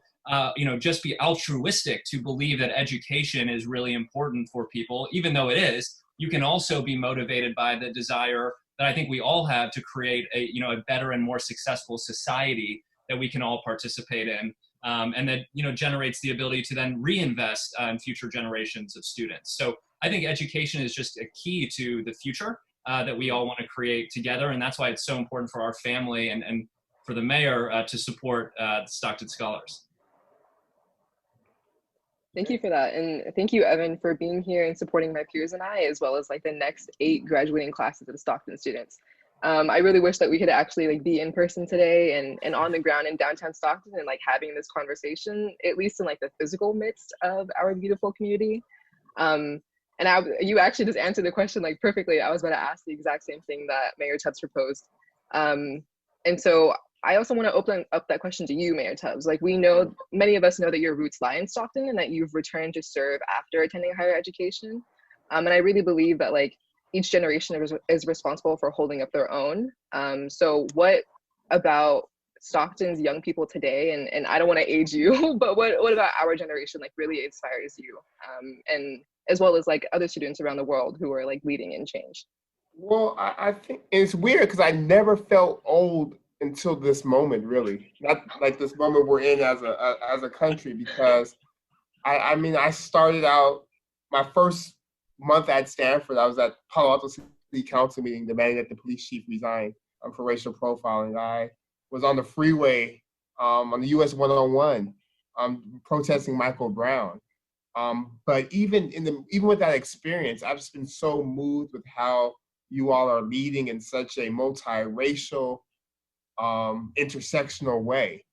just be altruistic to believe that education is really important for people, even though it is. You can also be motivated by the desire that I think we all have to create a better and more successful society that we can all participate in. And that generates the ability to then reinvest in future generations of students. So I think education is just a key to the future that we all want to create together, and that's why it's so important for our family and for the mayor to support the Stockton Scholars. Thank you for that, and thank you, Evan, for being here and supporting my peers and I, as well as the next 8 graduating classes of Stockton students. I really wish that we could actually be in person today and on the ground in downtown Stockton and having this conversation, at least in the physical midst of our beautiful community. You actually just answered the question perfectly. I was about to ask the exact same thing that Mayor Tubbs proposed. And so I also want to open up that question to you, Mayor Tubbs. We know, many of us know that your roots lie in Stockton and that you've returned to serve after attending higher education. And I really believe that each generation is responsible for holding up their own. So what about Stockton's young people today, and I don't want to age you, but what about our generation really inspires you, and as well as other students around the world who are leading in change? Well, I think it's weird because I never felt old until this moment, really. Not this moment we're in as a country, because I started out my first month at Stanford. I was at Palo Alto City city council meeting demanding that the police chief resign for racial profiling. I was on the freeway on the US 101 protesting Michael Brown. But even with that experience, I've just been so moved with how you all are leading in such a multiracial, intersectional way.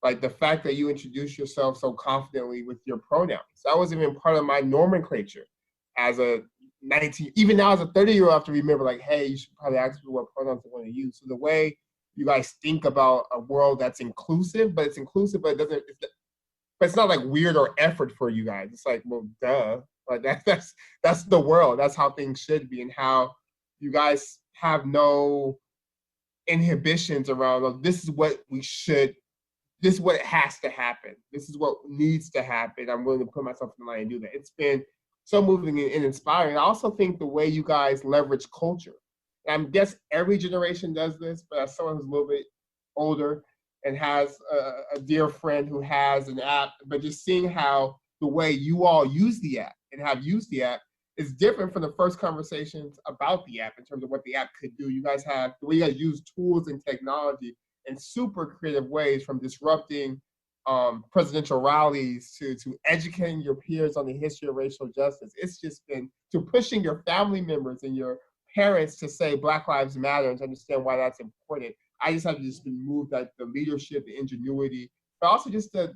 Like the fact that you introduce yourself so confidently with your pronouns. That wasn't even part of my nomenclature as a 19, even now as a 30-year-old, I have to remember, like, hey, you should probably ask people what pronouns they want to use. So the way you guys think about a world that's inclusive, but it's not like weird or effort for you guys. It's like, well, duh. Like that's the world. That's how things should be, and how you guys have no inhibitions around, well, this is what has to happen. This is what needs to happen. I'm willing to put myself in the line and do that. It's been so moving and inspiring. I also think the way you guys leverage culture. I guess every generation does this, but as someone who's a little bit older and has a dear friend who has an app, but just seeing how the way you all use the app and have used the app is different from the first conversations about the app in terms of what the app could do. You guys have, the way you guys use tools and technology in super creative ways, from disrupting presidential rallies to educating your peers on the history of racial justice. It's just been to pushing your family members and your parents to say Black Lives Matter and to understand why that's important. I just have just been moved at the leadership, the ingenuity, but also just the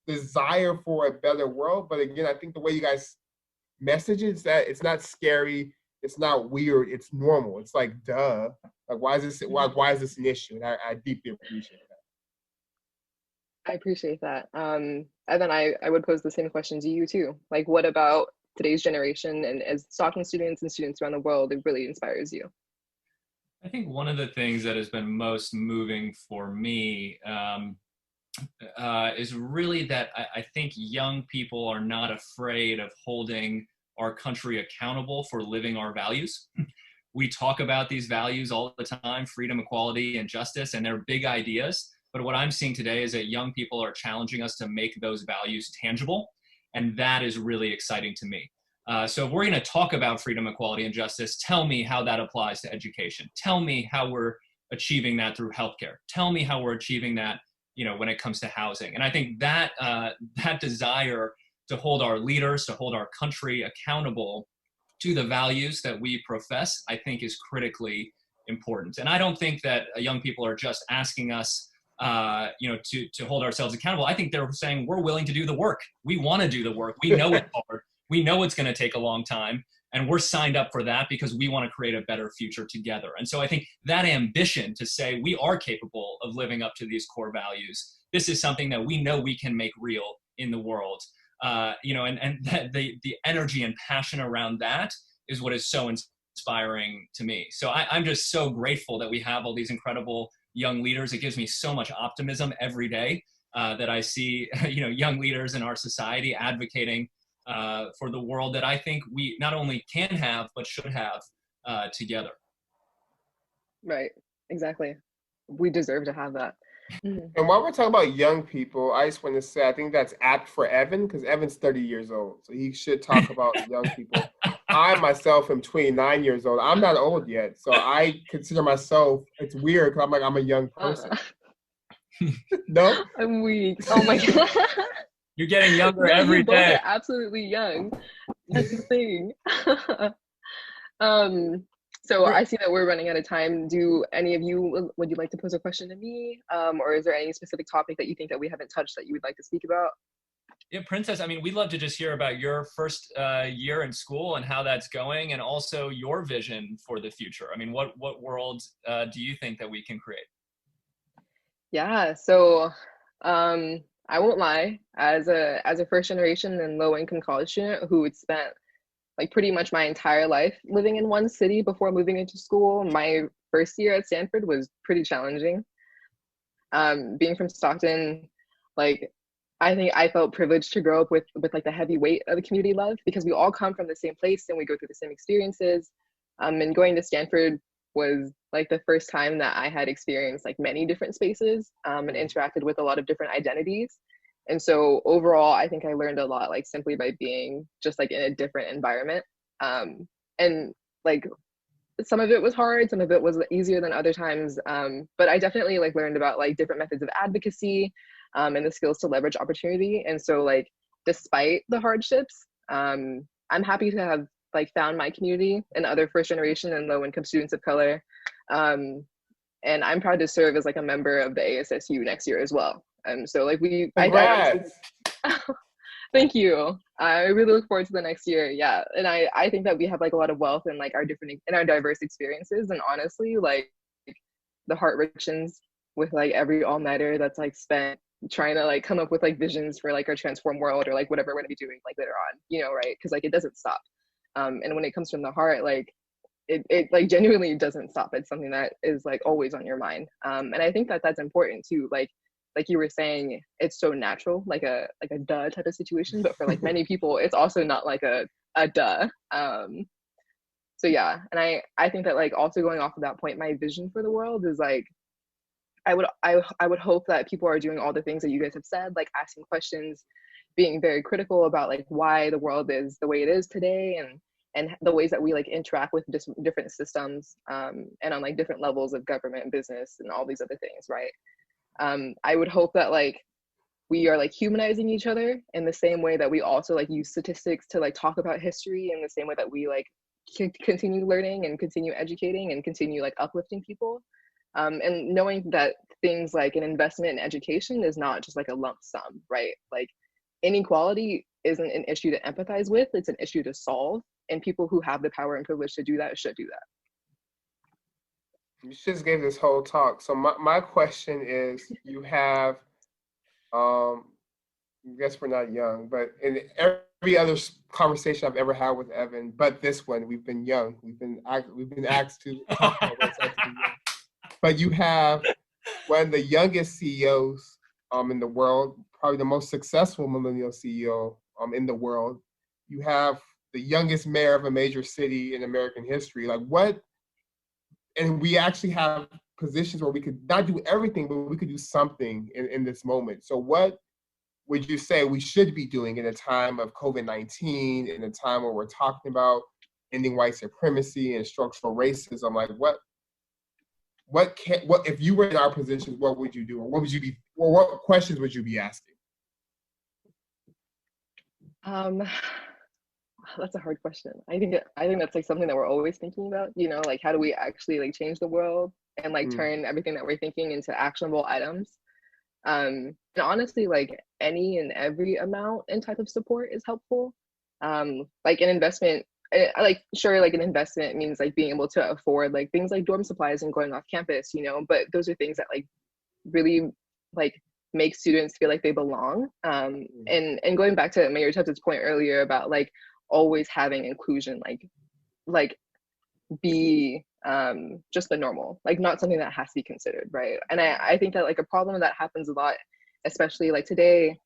desire for a better world. But again, I think the way you guys message it is that it's not scary, it's not weird, it's normal. It's like, duh. Like, why is this an issue? And I deeply appreciate that. I appreciate that. And then I would pose the same question to you too. Like, what about today's generation and as Stockton students and students around the world, it really inspires you? I think one of the things that has been most moving for me is really that I think young people are not afraid of holding our country accountable for living our values. We talk about these values all the time, freedom, equality, and justice, and they're big ideas. But what I'm seeing today is that young people are challenging us to make those values tangible. And that is really exciting to me. So if we're going to talk about freedom, equality, and justice, tell me how that applies to education. Tell me how we're achieving that through healthcare. Tell me how we're achieving that, when it comes to housing. And I think that that desire to hold our leaders, to hold our country accountable to the values that we profess, I think is critically important. And I don't think that young people are just asking us, to hold ourselves accountable. I think they're saying we're willing to do the work. We want to do the work. We know it's hard. We know it's going to take a long time, and we're signed up for that because we want to create a better future together. And so I think that ambition to say we are capable of living up to these core values, this is something that we know we can make real in the world. And that the energy and passion around that is what is so inspiring to me. So I'm just so grateful that we have all these incredible young leaders. It gives me so much optimism every day that I see, young leaders in our society advocating for the world that I think we not only can have, but should have together. Right, exactly. We deserve to have that. And while we're talking about young people, I just want to say I think that's apt for Evan, because Evan's 30 years old, so he should talk about young people. I myself am 29 years old. I'm not old yet, so I consider myself, it's weird because I'm a young person. No? I'm weak. Oh my God. You're getting younger every day. Both are absolutely young. That's the thing. So I see that we're running out of time. Do any of you, would you like to pose a question to me? Or is there any specific topic that you think that we haven't touched that you would like to speak about? Yeah, Princess, we'd love to just hear about your first year in school and how that's going, and also your vision for the future. What world do you think that we can create? Yeah, so I won't lie, as a first generation and low income college student who had spent like pretty much my entire life living in one city before moving into school, my first year at Stanford was pretty challenging. Being from Stockton, like I think I felt privileged to grow up with like the heavy weight of the community love, because we all come from the same place and we go through the same experiences. And going to Stanford was like the first time that I had experienced like many different spaces and interacted with a lot of different identities. And so overall, I think I learned a lot, like simply by being just like in a different environment. And like some of it was hard, some of it was easier than other times. But I definitely like learned about like different methods of advocacy, and the skills to leverage opportunity. And so like, despite the hardships, I'm happy to have like found my community and other first generation and low income students of color. And I'm proud to serve as like a member of the ASSU next year as well. So like Congrats. Thank you. I really look forward to the next year. Yeah. And I think that we have like a lot of wealth in like our diverse experiences. And honestly, like the heart richens with like every all-nighter that's like spent trying to like come up with like visions for like our transform world or like whatever we're gonna be doing like later on, you know, right? Because like it doesn't stop. And when it comes from the heart, like it like genuinely doesn't stop. It's something that is like always on your mind. And I think that that's important too. Like you were saying, it's so natural, like a duh type of situation, but for like many people, it's also not like a duh. So yeah, and I think that like also going off of that point, my vision for the world is like, I would hope that people are doing all the things that you guys have said, like asking questions, being very critical about like why the world is the way it is today, and the ways that we like interact with different systems, and on like different levels of government and business and all these other things, right? I would hope that like we are like humanizing each other in the same way that we also like use statistics to like talk about history, in the same way that we like continue learning and continue educating and continue like uplifting people. And knowing that things like an investment in education is not just like a lump sum, right? Like inequality isn't an issue to empathize with, it's an issue to solve. And people who have the power and privilege to do that should do that. You just gave this whole talk. So my question is, you have, I guess we're not young, but in every other conversation I've ever had with Evan, but this one, we've been young. We've been asked to talk about what's like to be young. But you have one of the youngest CEOs in the world, probably the most successful millennial CEO in the world. You have the youngest mayor of a major city in American history. Like what? And we actually have positions where we could not do everything, but we could do something in this moment. So what would you say we should be doing in a time of COVID-19, in a time where we're talking about ending white supremacy and structural racism? Like what if you were in our positions, what would you do? Or what questions would you be asking? That's a hard question. I think that's like something that we're always thinking about, you know, like how do we actually like change the world and like turn everything that we're thinking into actionable items. And honestly, like any and every amount and type of support is helpful. Like an investment, like sure, like an investment means like being able to afford like things like dorm supplies and going off campus, you know, but those are things that like really like make students feel like they belong. And going back to Mayor Tubbs' point earlier about like always having inclusion like be just the normal, like not something that has to be considered, right? And I think that like a problem that happens a lot, especially like today,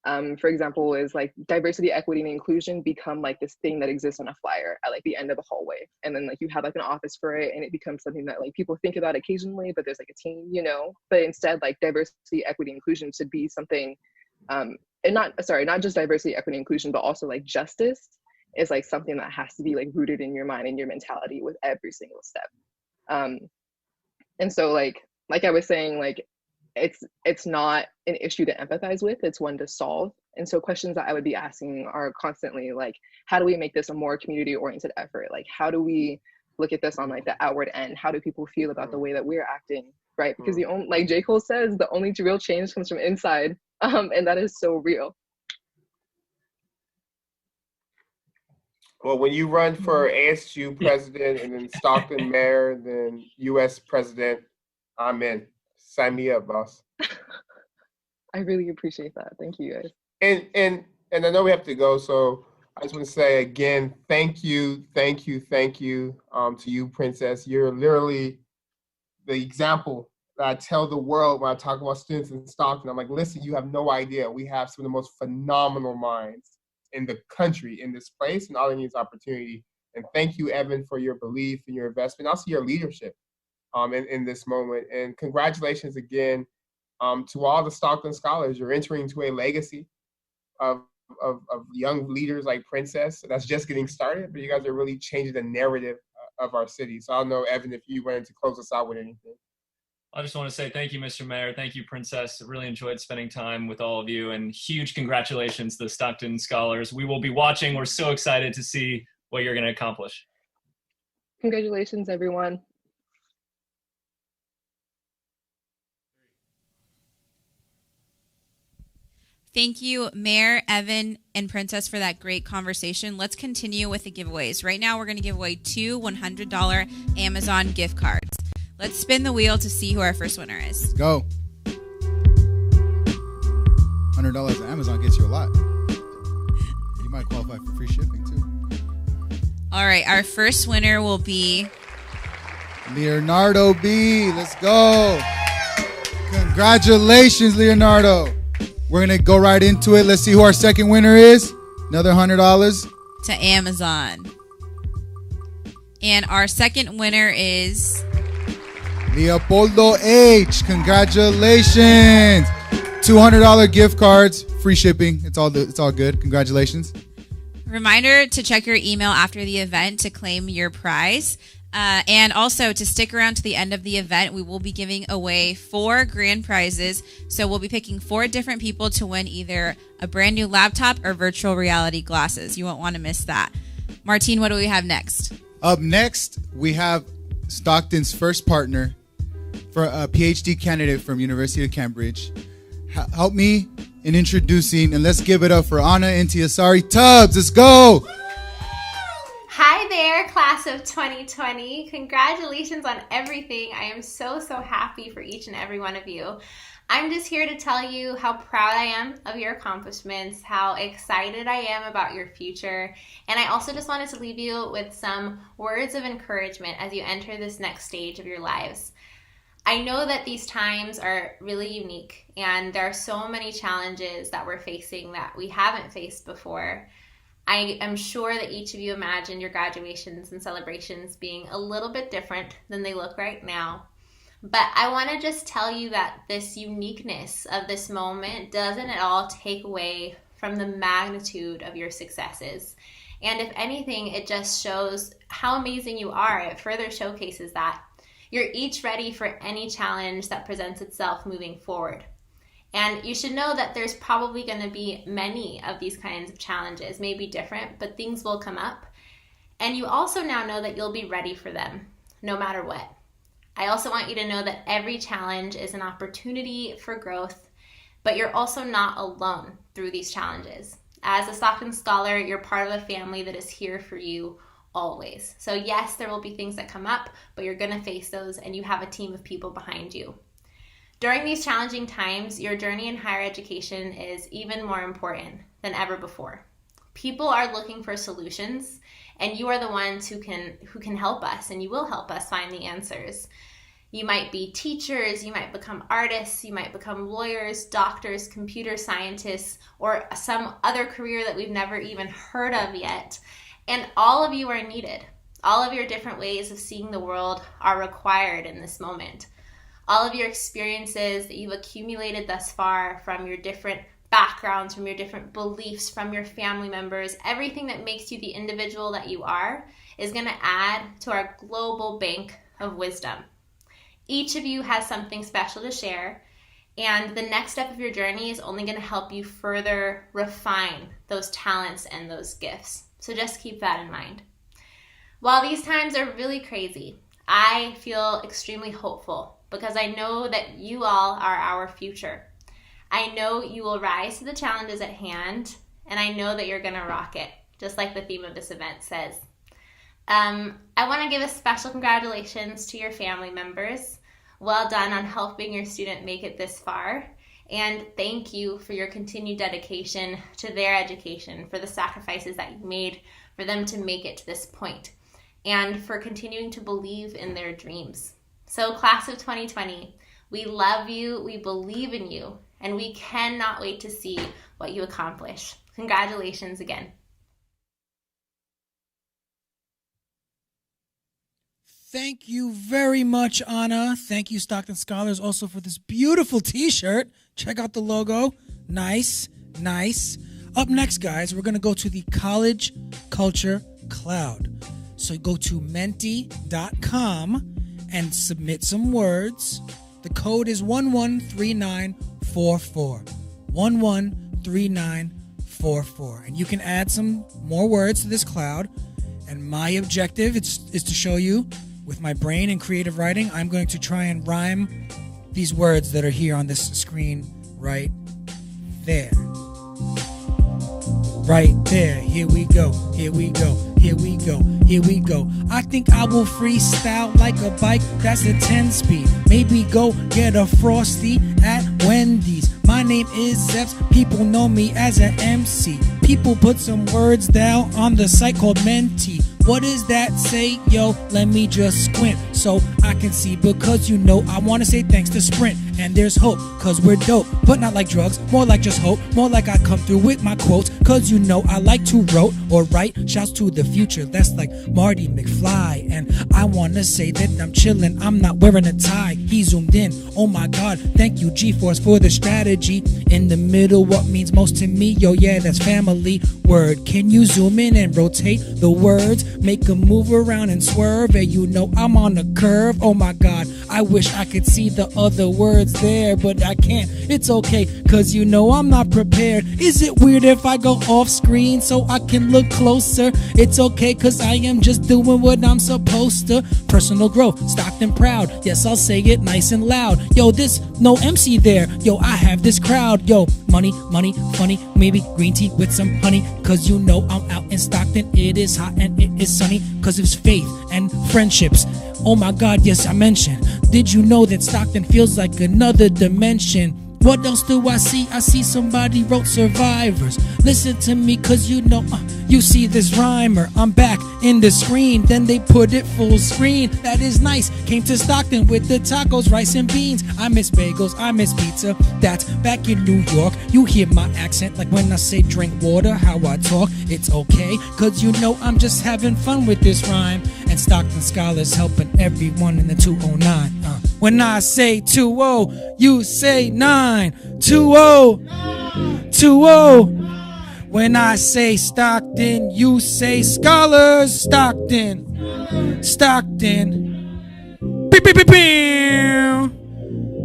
for example, is like diversity, equity, and inclusion become like this thing that exists on a flyer at like the end of the hallway, and then like you have like an office for it, and it becomes something that like people think about occasionally, but there's like a team, you know. But instead, like diversity, equity, inclusion should be something, and not just diversity, equity, inclusion, but also like justice is like something that has to be like rooted in your mind and your mentality with every single step. And so like I was saying, like it's not an issue to empathize with, it's one to solve. And so questions that I would be asking are constantly like, how do we make this a more community oriented effort? Like how do we look at this on like the outward end? How do people feel about the way that we're acting, right? Because the only, like J. Cole says, the only real change comes from inside, and that is so real. Well, when you run for ASU president and then Stockton mayor, then U.S. president, I'm in. Sign me up, boss. I really appreciate that. Thank you, guys. And I know we have to go, so I just want to say again, thank you to you, Princess. You're literally the example that I tell the world when I talk about students in Stockton. I'm like, listen, you have no idea. We have some of the most phenomenal minds in the country in this place, and all they need is opportunity. And thank you, Evan, for your belief and your investment, also your leadership in this moment. And congratulations again to all the Stockton Scholars. You're entering into a legacy of young leaders like Princess that's just getting started, but you guys are really changing the narrative of our city. So I don't know, Evan, if you wanted to close us out with anything. I just want to say thank you, Mr. Mayor. Thank you, Princess. I really enjoyed spending time with all of you, and huge congratulations to the Stockton Scholars. We will be watching. We're so excited to see what you're going to accomplish. Congratulations, everyone. Thank you, Mayor, Evan, and Princess, for that great conversation. Let's continue with the giveaways. Right now, we're going to give away 2 $100 Amazon gift cards. Let's spin the wheel to see who our first winner is. Let's go. $100 at Amazon gets you a lot. You might qualify for free shipping, too. All right, our first winner will be Leonardo B. Let's go. Congratulations, Leonardo. We're going to go right into it. Let's see who our second winner is. Another $100 to Amazon. And our second winner is Leopoldo H. Congratulations. $200 gift cards, free shipping. It's all good. Congratulations. Reminder to check your email after the event to claim your prize. And also to stick around to the end of the event, we will be giving away 4 grand prizes. So we'll be picking 4 different people to win either a brand new laptop or virtual reality glasses. You won't want to miss that. Martine, what do we have next? Up next, we have Stockton's first partner for a PhD candidate from University of Cambridge. Help me in introducing, and let's give it up for Anna Intiasari Tubbs. Let's go. Hi there, class of 2020. Congratulations on everything. I am so happy for each and every one of you. I'm just here to tell you how proud I am of your accomplishments, how excited I am about your future, and I also just wanted to leave you with some words of encouragement as you enter this next stage of your lives. I know that these times are really unique, and there are so many challenges that we're facing that we haven't faced before. I am sure that each of you imagine your graduations and celebrations being a little bit different than they look right now. But I want to just tell you that this uniqueness of this moment doesn't at all take away from the magnitude of your successes. And if anything, it just shows how amazing you are. It further showcases that. You're each ready for any challenge that presents itself moving forward. And you should know that there's probably going to be many of these kinds of challenges, maybe different, but things will come up. And you also now know that you'll be ready for them, no matter what. I also want you to know that every challenge is an opportunity for growth, but you're also not alone through these challenges. As a Stockton Scholar, you're part of a family that is here for you always. So yes, there will be things that come up, but you're going to face those, and you have a team of people behind you. During these challenging times, your journey in higher education is even more important than ever before. People are looking for solutions, and you are the ones who can help us, and you will help us find the answers. You might be teachers, you might become artists, you might become lawyers, doctors, computer scientists, or some other career that we've never even heard of yet. And all of you are needed. All of your different ways of seeing the world are required in this moment. All of your experiences that you've accumulated thus far from your different backgrounds, from your different beliefs, from your family members, everything that makes you the individual that you are is going to add to our global bank of wisdom. Each of you has something special to share, and the next step of your journey is only going to help you further refine those talents and those gifts. So just keep that in mind. While these times are really crazy, I feel extremely hopeful because I know that you all are our future. I know you will rise to the challenges at hand, and I know that you're going to rock it, just like the theme of this event says. I want to give a special congratulations to your family members. Well done on helping your student make it this far. And thank you for your continued dedication to their education, for the sacrifices that you made for them to make it to this point, and for continuing to believe in their dreams. So class of 2020, we love you, we believe in you, and we cannot wait to see what you accomplish. Congratulations again. Thank you very much, Anna. Thank you, Stockton Scholars, also for this beautiful t-shirt. Check out the logo. Nice, nice. Up next, guys, we're going to go to the College Culture Cloud. So go to menti.com and submit some words. The code is 113944. 113944. And you can add some more words to this cloud. And my objective is to show you, with my brain and creative writing, I'm going to try and rhyme these words that are here on this screen right there. Right there. Here we go. Here we go. Here we go. Here we go. I think I will freestyle like a bike that's a 10 speed. Maybe go get a Frosty at Wendy's. My name is Zeps. People know me as an MC. People put some words down on the site called Menti. What does that say? Yo, let me just squint so I can see, because you know I want to say thanks to Sprint. And there's hope, cause we're dope, but not like drugs, more like just hope, more like I come through with my quotes, cause you know I like to wrote or write. Shouts to the future, that's like Marty McFly. And I want to say that I'm chilling, I'm not wearing a tie. He zoomed in, oh my god, thank you G-Force for the strategy. In the middle, what means most to me, yo yeah, that's family. Word, can you zoom in and rotate the words? Make a move around and swerve, and you know I'm on a curve. Oh my god, I wish I could see the other words there, but I can't. It's okay, cause you know I'm not prepared. Is it weird if I go off screen so I can look closer? It's okay, cause I am just doing what I'm supposed to. Personal growth, Stockton proud. Yes, I'll say it nice and loud. Yo, this no MC there. Yo, I have this crowd. Yo, money, money, funny, maybe green tea with some honey, cause you know I'm out in Stockton. It is hot and it is sunny, cause it's faith and friendships. Oh my god, yes, I mentioned. Did you know that Stockton feels like another dimension? What else do I see? I see somebody wrote survivors. Listen to me, cause you know, you see this rhymer. I'm back in the screen, then they put it full screen. That is nice. Came to Stockton with the tacos, rice and beans. I miss bagels, I miss pizza. That's back in New York. You hear my accent like when I say drink water, how I talk. It's okay, cause you know I'm just having fun with this rhyme. And Stockton Scholars helping everyone in the 209. When I say 2-0, you say 9. 2-0, 2-0. When I say Stockton, you say Scholars. Stockton, Stockton. Beep, beep, beep, beep.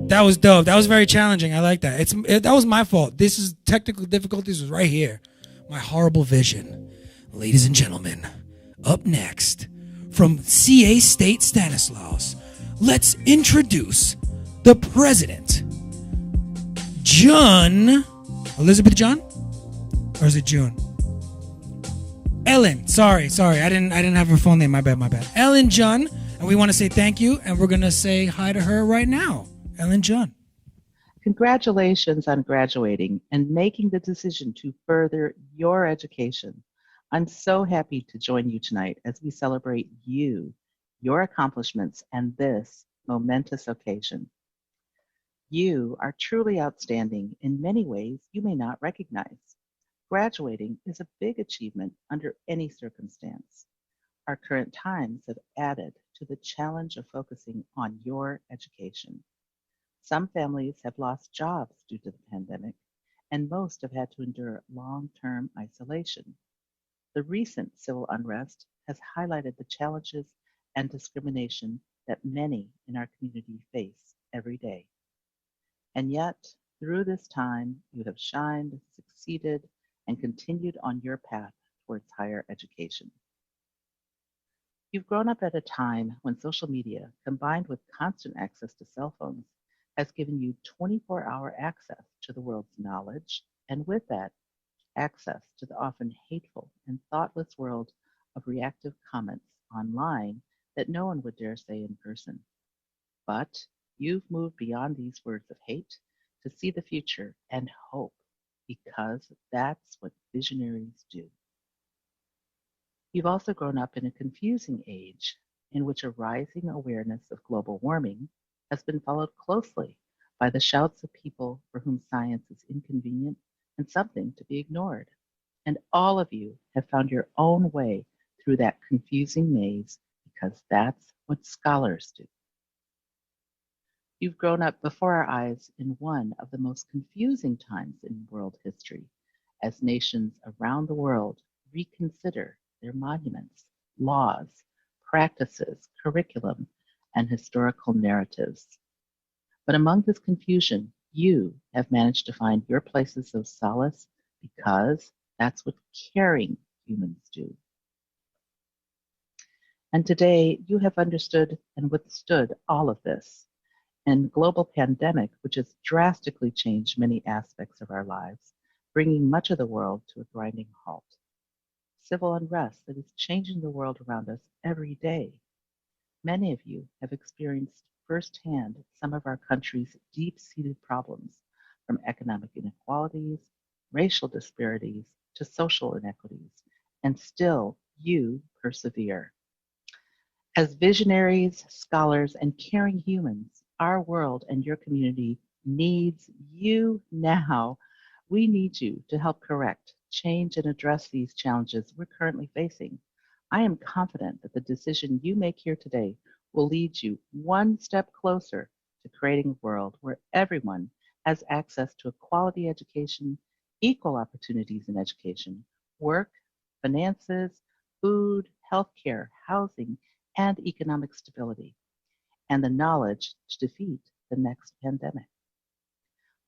That was dope. That was very challenging. I like that. That was my fault. This is technical difficulties was right here. My horrible vision. Ladies and gentlemen, up next from CA State Stanislaus, let's introduce the president, John. Elizabeth John? Or is it June? Ellen. Sorry. I didn't have her full name. My bad. Ellen John. And we want to say thank you, and we're going to say hi to her right now. Ellen John. Congratulations on graduating and making the decision to further your education. I'm so happy to join you tonight as we celebrate you, your accomplishments, and this momentous occasion. You are truly outstanding in many ways you may not recognize. Graduating is a big achievement under any circumstance. Our current times have added to the challenge of focusing on your education. Some families have lost jobs due to the pandemic, and most have had to endure long-term isolation. The recent civil unrest has highlighted the challenges and discrimination that many in our community face every day. And yet, through this time, you have shined, succeeded, and continued on your path towards higher education. You've grown up at a time when social media, combined with constant access to cell phones, has given you 24-hour access to the world's knowledge, and with that, access to the often hateful and thoughtless world of reactive comments online that no one would dare say in person. But you've moved beyond these words of hate to see the future and hope, because that's what visionaries do. You've also grown up in a confusing age in which a rising awareness of global warming has been followed closely by the shouts of people for whom science is inconvenient and something to be ignored. And all of you have found your own way through that confusing maze, because that's what scholars do. You've grown up before our eyes in one of the most confusing times in world history, as nations around the world reconsider their monuments laws, practices, curriculum, and historical narratives. But among this confusion, you have managed to find your places of solace because that's what caring humans do. And today, you have understood and withstood all of this. And global pandemic, which has drastically changed many aspects of our lives, bringing much of the world to a grinding halt. Civil unrest that is changing the world around us every day. Many of you have experienced firsthand some of our country's deep-seated problems, from economic inequalities, racial disparities, to social inequities, and still you persevere. As visionaries, scholars, and caring humans, our world and your community needs you now. We need you to help correct, change, and address these challenges we're currently facing. I am confident that the decision you make here today will lead you one step closer to creating a world where everyone has access to a quality education, equal opportunities in education, work, finances, food, healthcare, housing, and economic stability, and the knowledge to defeat the next pandemic.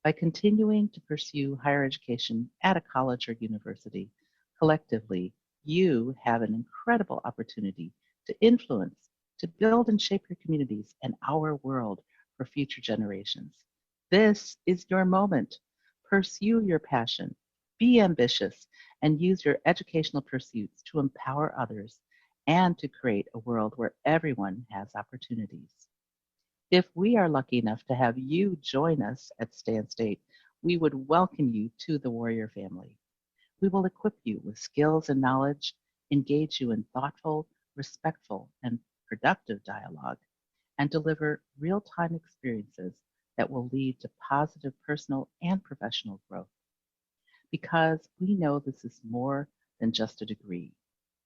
By continuing to pursue higher education at a college or university, collectively, you have an incredible opportunity to influence, to build and shape your communities and our world for future generations. This is your moment. Pursue your passion, be ambitious, and use your educational pursuits to empower others and to create a world where everyone has opportunities. If we are lucky enough to have you join us at Stan State, we would welcome you to the Warrior family. We will equip you with skills and knowledge, engage you in thoughtful, respectful, and productive dialogue, and deliver real-time experiences that will lead to positive personal and professional growth. Because we know this is more than just a degree.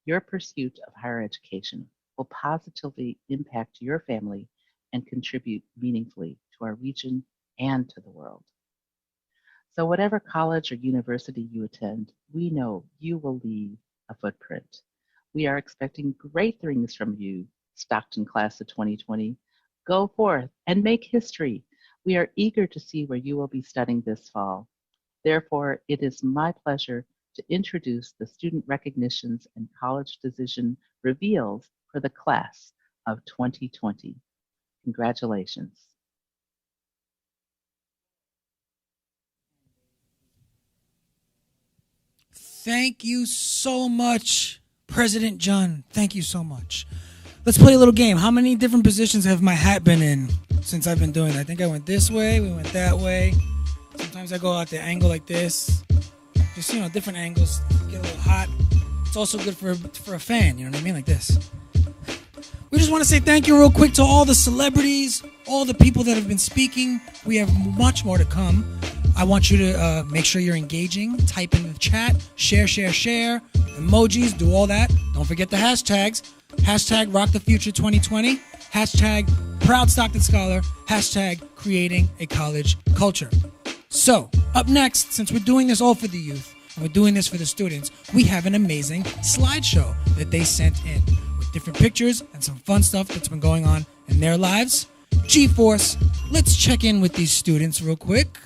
Your pursuit of higher education will positively impact your family and contribute meaningfully to our region and to the world. So whatever college or university you attend, we know you will leave a footprint. We are expecting great things from you, Stockton class of 2020. Go forth and make history. We are eager to see where you will be studying this fall. Therefore, it is my pleasure to introduce the Student Recognitions and College Decision Reveals for the class of 2020. Congratulations. Thank you so much, President John. Thank you so much. Let's play a little game. How many different positions have my hat been in since I've been doing it? I think I went this way, we went that way. Sometimes I go out the angle like this. Just, different angles, get a little hot. It's also good for a fan, you know what I mean, like this. We just want to say thank you real quick to all the celebrities, all the people that have been speaking. We have much more to come. I want you to make sure you're engaging, type in the chat, share, emojis, do all that. Don't forget the hashtags. Hashtag #RockTheFuture2020, hashtag Proud Stockton Scholar, hashtag Creating a College Culture. So, up next, since we're doing this all for the youth, and we're doing this for the students, we have an amazing slideshow that they sent in with different pictures and some fun stuff that's been going on in their lives. G-Force, let's check in with these students real quick.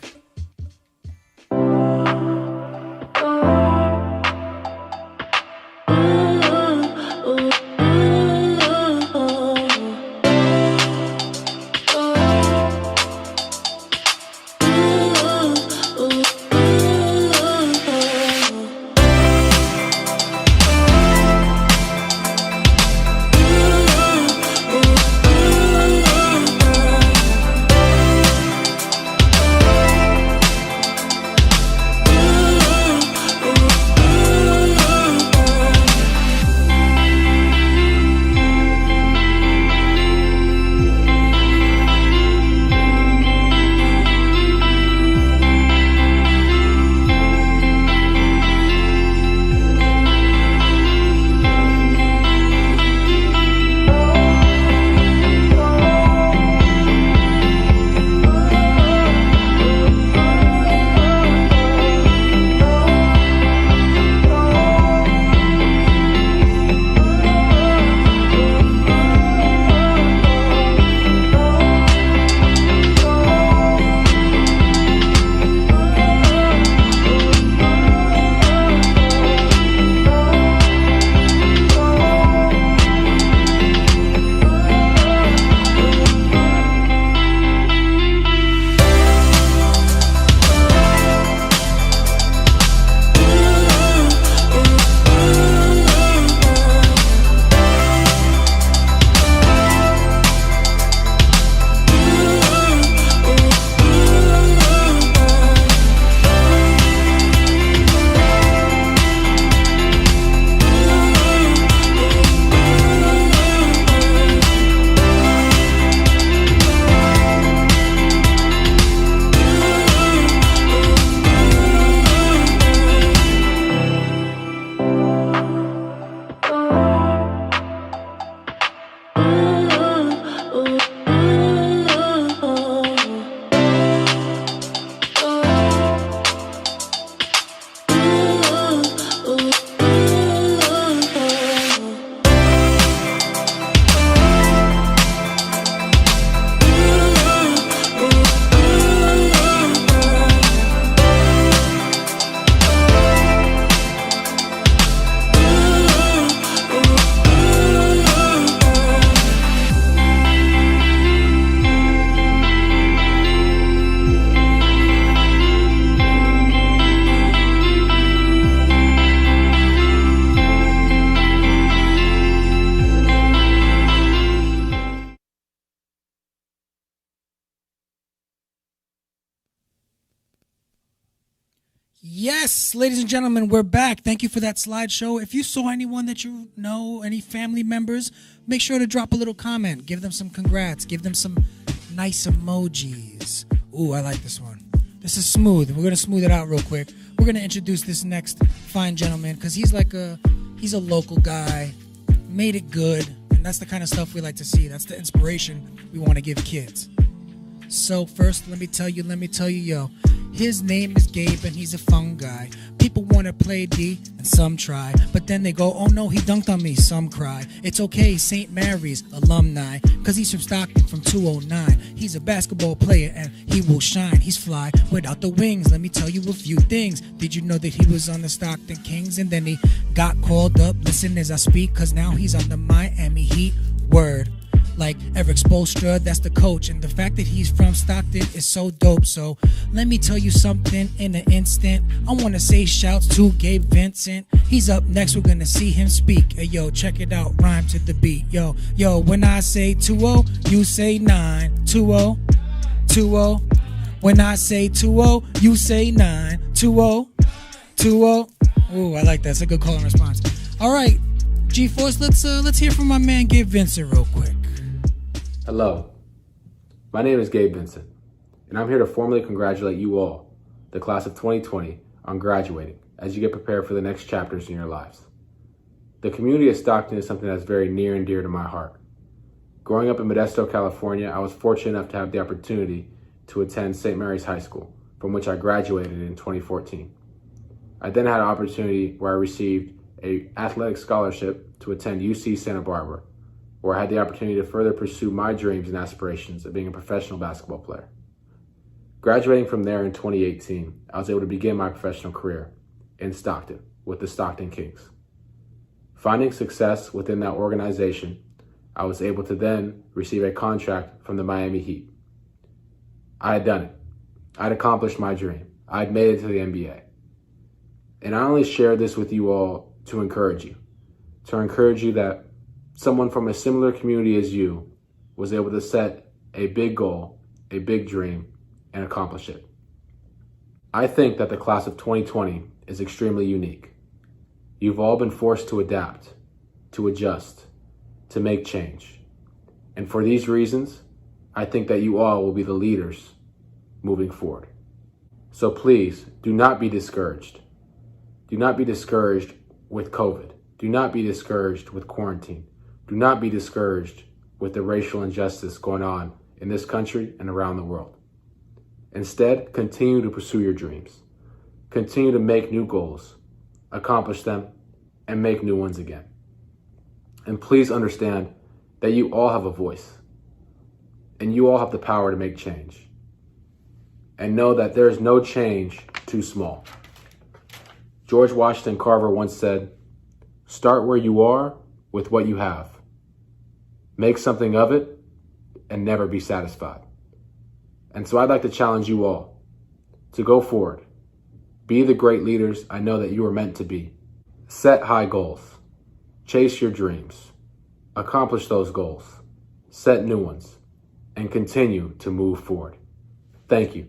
Yes, ladies and gentlemen, we're back. Thank you for that slideshow. If you saw anyone that you know, any family members, make sure to drop a little comment. Give them some congrats. Give them some nice emojis. Ooh, I like this one. This is smooth. We're going to smooth it out real quick. We're going to introduce this next fine gentleman because he's a local guy, made it good, and that's the kind of stuff we like to see. That's the inspiration we want to give kids. So first, let me tell you, yo. His name is Gabe and he's a fun guy. People want to play D and some try, but then they go, oh no, he dunked on me, some cry. It's okay, St. Mary's alumni, cause he's from Stockton from 209. He's a basketball player and he will shine. He's fly without the wings. Let me tell you a few things. Did you know that he was on the Stockton Kings and then he got called up? Listen as I speak, cause now he's on the Miami Heat. Word. Like Eric Spoelstra, that's the coach. And the fact that he's from Stockton is so dope. So let me tell you something in an instant. I want to say shouts to Gabe Vincent. He's up next, we're going to see him speak. Hey, yo, check it out, rhyme to the beat. Yo, when I say 2-0, you say 9. 2-0, 2-0. When I say 2-0, you say 9. 2-0, 2-0. Ooh, I like that. It's a good call and response. All right, G-Force, let's hear from my man Gabe Vincent real quick. Hello, my name is Gabe Vincent, and I'm here to formally congratulate you all, the class of 2020, on graduating as you get prepared for the next chapters in your lives. The community of Stockton is something that's very near and dear to my heart. Growing up in Modesto, California, I was fortunate enough to have the opportunity to attend St. Mary's High School, from which I graduated in 2014. I then had an opportunity where I received an athletic scholarship to attend UC Santa Barbara, where I had the opportunity to further pursue my dreams and aspirations of being a professional basketball player. Graduating from there in 2018, I was able to begin my professional career in Stockton with the Stockton Kings. Finding success within that organization, I was able to then receive a contract from the Miami Heat. I had done it. I had accomplished my dream. I had made it to the NBA. And I only share this with you all to encourage you that someone from a similar community as you was able to set a big goal, a big dream, and accomplish it. I think that the class of 2020 is extremely unique. You've all been forced to adapt, to adjust, to make change. And for these reasons, I think that you all will be the leaders moving forward. So please, do not be discouraged. Do not be discouraged with COVID. Do not be discouraged with quarantine. Do not be discouraged with the racial injustice going on in this country and around the world. Instead, continue to pursue your dreams. Continue to make new goals, accomplish them, and make new ones again. And please understand that you all have a voice, and you all have the power to make change. And know that there is no change too small. George Washington Carver once said, "Start where you are with what you have. Make something of it and never be satisfied." And so I'd like to challenge you all to go forward. Be the great leaders I know that you are meant to be. Set high goals. Chase your dreams. Accomplish those goals. Set new ones. And continue to move forward. Thank you.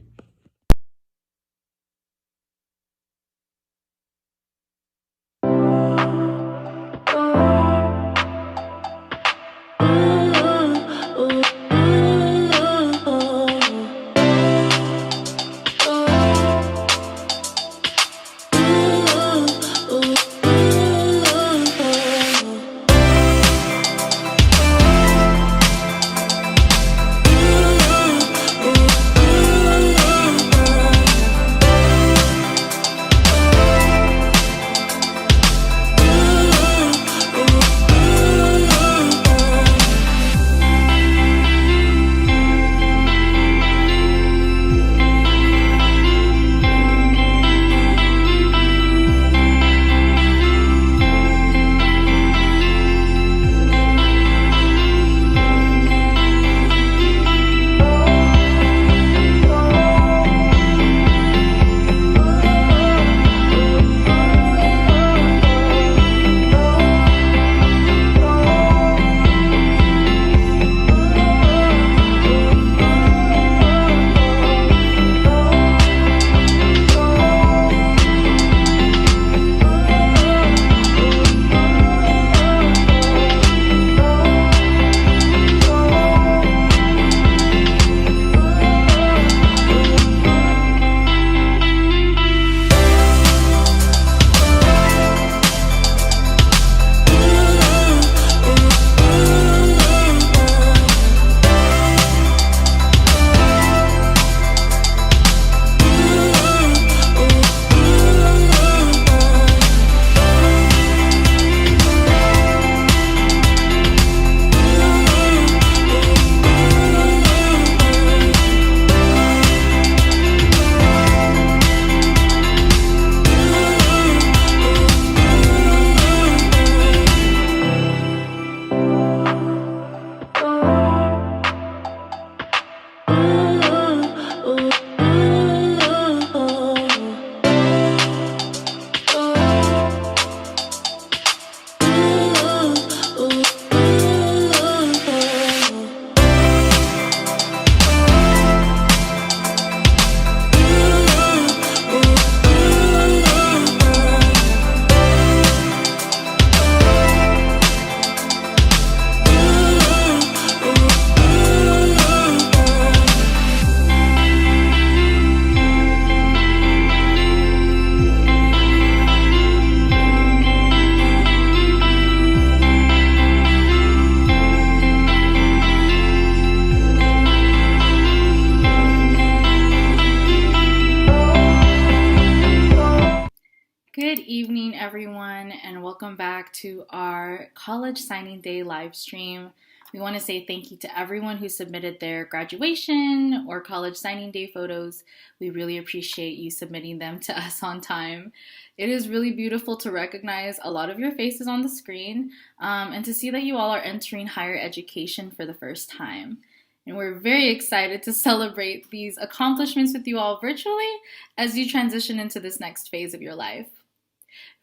evening, everyone, and welcome back to our College Signing Day live stream. We want to say thank you to everyone who submitted their graduation or college signing day photos. We really appreciate you submitting them to us on time. It is really beautiful to recognize a lot of your faces on the screen and to see that you all are entering higher education for the first time. And we're very excited to celebrate these accomplishments with you all virtually as you transition into this next phase of your life.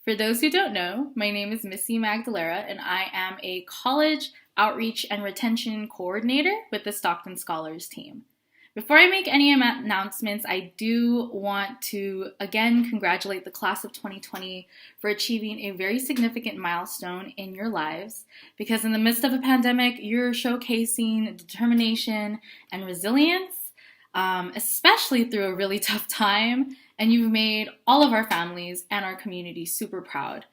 For those who don't know, my name is Missy Magdalera, and I am a college outreach and retention coordinator with the Stockton Scholars team. Before I make any announcements, I do want to again congratulate the class of 2020 for achieving a very significant milestone in your lives, because in the midst of a pandemic, you're showcasing determination and resilience, especially through a really tough time, and you've made all of our families and our community super proud.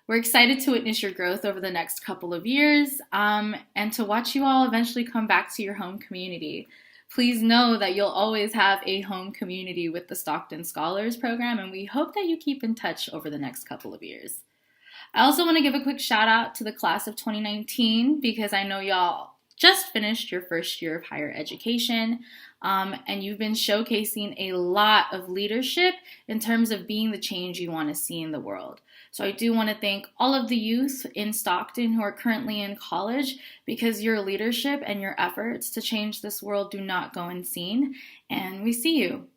We're excited to witness your growth over the next couple of years and to watch you all eventually come back to your home community. Please know that you'll always have a home community with the Stockton Scholars program, and we hope that you keep in touch over the next couple of years. I also want to give a quick shout out to the class of 2019 because I know y'all just finished your first year of higher education, and you've been showcasing a lot of leadership in terms of being the change you want to see in the world. So I do want to thank all of the youth in Stockton who are currently in college, because your leadership and your efforts to change this world do not go unseen, and we see you.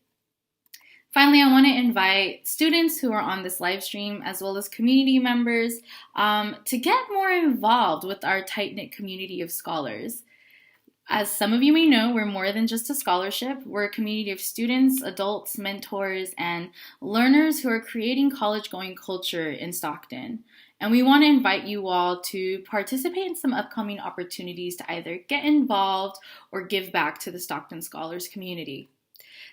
Finally, I want to invite students who are on this live stream, as well as community members, to get more involved with our tight-knit community of scholars. As some of you may know, we're more than just a scholarship. We're a community of students, adults, mentors, and learners who are creating college-going culture in Stockton. And we want to invite you all to participate in some upcoming opportunities to either get involved or give back to the Stockton Scholars community.